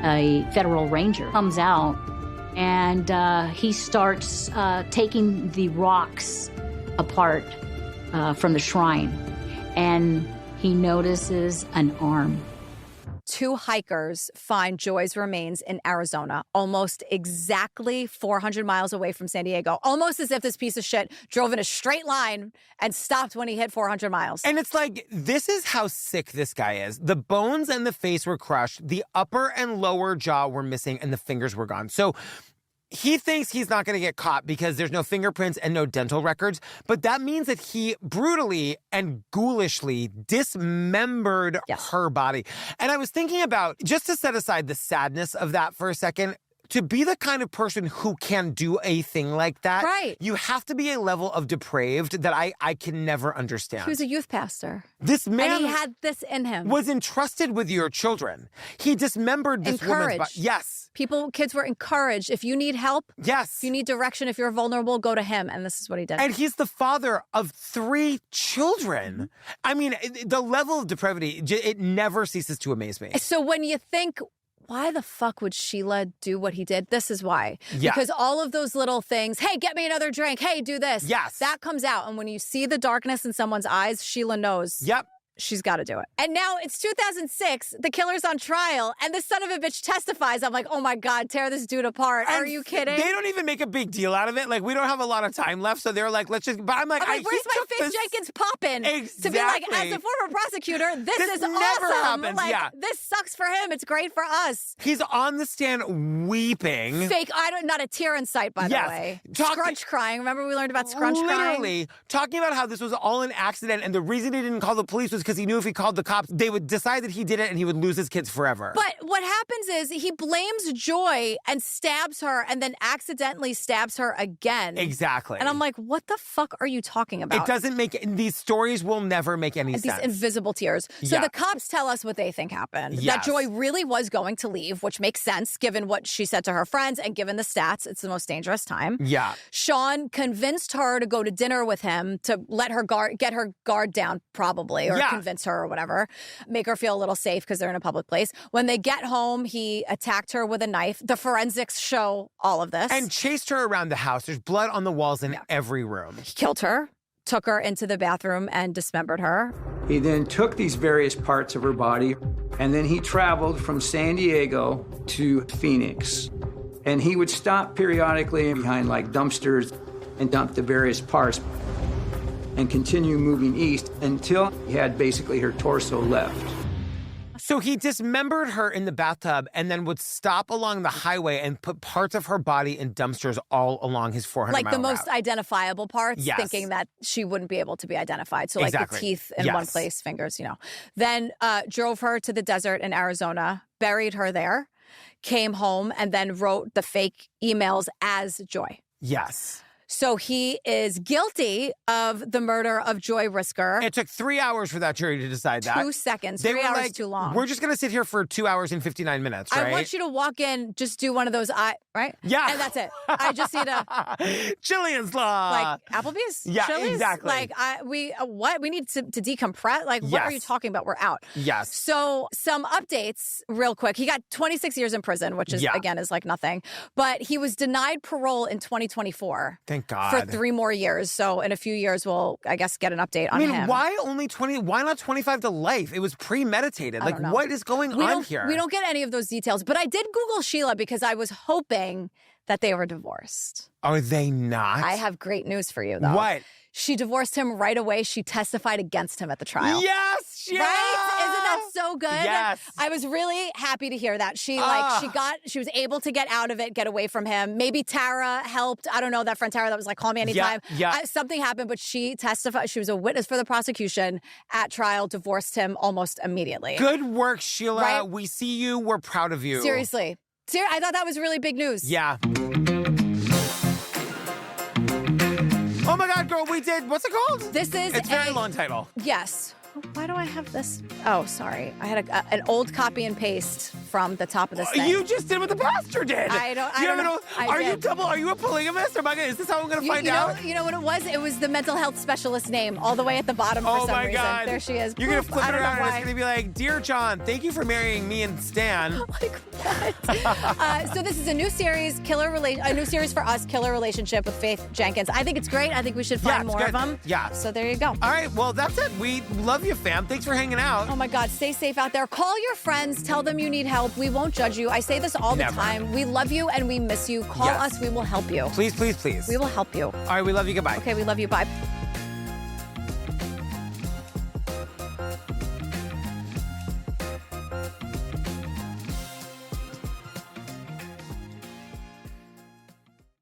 A federal ranger comes out and he starts taking the rocks apart from the shrine, and he notices an arm. 2 hikers find Joy's remains in Arizona, almost exactly 400 miles away from San Diego, almost as if this piece of shit drove in a straight line and stopped when he hit 400 miles. And it's like, this is how sick this guy is. The bones and the face were crushed, the upper and lower jaw were missing, and the fingers were gone. So he thinks he's not going to get caught because there's no fingerprints and no dental records, but that means that he brutally and ghoulishly dismembered her body. And I was thinking about, just to set aside the sadness of that for a second, to be the kind of person who can do a thing like that, you have to be a level of depraved that I can never understand. He was a youth pastor. This man... And he had this in him. ...was entrusted with your children. He dismembered this woman's body. Yes. Kids were encouraged. If you need help, if you need direction, if you're vulnerable, go to him. And this is what he did. And he's the father of 3 children. I mean, the level of depravity, it never ceases to amaze me. So when you think, why the fuck would Sheila do what he did? This is why. Yeah. Because all of those little things, hey, get me another drink. Hey, do this. Yes. That comes out. And when you see the darkness in someone's eyes, Sheila knows. Yep. She's got to do it. And now it's 2006. The killer's on trial, and the son of a bitch testifies. I'm like, oh my God, tear this dude apart. Are you kidding? They don't even make a big deal out of it. Like, we don't have a lot of time left, so they're like, let's just. But I'm like, where's my Faith Jenkins poppin'? Exactly. To be like, as a former prosecutor, this is never awesome. happens. Like, Yeah. this sucks for him. It's great for us. He's on the stand weeping. Fake. Not a tear in sight, by the way. Scrunch crying. Remember we learned about scrunch crying? Literally talking about how this was all an accident, and the reason he didn't call the police was because he knew if he called the cops, they would decide that he did it and he would lose his kids forever. But what happens is he blames Joy and stabs her and then accidentally stabs her again. Exactly. And I'm like, what the fuck are you talking about? It doesn't make, these stories will never make any sense. These invisible tears. So the cops tell us what they think happened. Yes. That Joy really was going to leave, which makes sense given what she said to her friends and given the stats. It's the most dangerous time. Yeah. Sean convinced her to go to dinner with him to let her get her guard down, probably, or convince her or whatever. Make her feel a little safe because they're in a public place. When they get home, he attacked her with a knife. The forensics show all of this. And chased her around the house. There's blood on the walls in every room. He killed her, took her into the bathroom, and dismembered her. He then took these various parts of her body, and then he traveled from San Diego to Phoenix. And he would stop periodically behind like dumpsters and dump the various parts and continue moving east until he had basically her torso left. So he dismembered her in the bathtub and then would stop along the highway and put parts of her body in dumpsters all along his 400-mile route. Like the most identifiable parts, Yes. thinking that she wouldn't be able to be identified. So like Exactly. the teeth in one place, fingers, Then drove her to the desert in Arizona, buried her there, came home, and then wrote the fake emails as Joy. Yes. So he is guilty of the murder of Joy Risker. It took 3 hours for that jury to decide that. 2 seconds. They 3 were hours like, too long. We're just going to sit here for 2 hours and 59 minutes, right? I want you to walk in, just do one of those, right? Yeah. And that's it. I just need to... Jillian's Law. Like Applebee's? Yeah, Chili's? exactly. Like, what? We need to decompress? Like, what are you talking about? We're out. Yes. So some updates real quick. He got 26 years in prison, which is, again, is like nothing. But he was denied parole in 2024. Thank God. For 3 more years. So in a few years, we'll, I guess, get an update on him. Why only 20? Why not 25 to life? It was premeditated. Like, what is going on here? We don't get any of those details. But I did Google Sheila because I was hoping that they were divorced. Are they not? I have great news for you, though. What? She divorced him right away. She testified against him at the trial. Yes! Yeah! Right? Isn't that so good? Yes. I was really happy to hear that. She was able to get out of it, get away from him. Maybe Tara helped. I don't know, that friend Tara that was like, call me anytime. Yeah. Something happened, but she testified. She was a witness for the prosecution at trial, divorced him almost immediately. Good work, Sheila. Right? We see you. We're proud of you. Seriously. I thought that was really big news. Yeah. Oh my God, girl, we did. What's it called? This is It's a very long title. Yes. Why do I have this? Oh, sorry. I had an old copy and paste from the top of this thing. You just did what the pastor did. I don't know. Are you a polygamist? Or is this how I'm going to find out? You know what it was? It was the mental health specialist name all the way at the bottom for some reason. Oh my God. There she is. You're going to flip it around and it's why. going to be like, Dear John, thank you for marrying me and Stan. Like what? So this is a new series, a new series for us, Killer Relationship with Faith Jenkins. I think it's great. I think we should find more of them. Yeah. So there you go. All right. Well, that's it. We love you, fam. Thanks for hanging out. Oh my God. Stay safe out there. Call your friends. Tell them you need help. We won't judge you. I say this all the time. We love you and we miss you. Call us. We will help you. Please, please, please. We will help you. All right. We love you. Goodbye. Okay. We love you. Bye.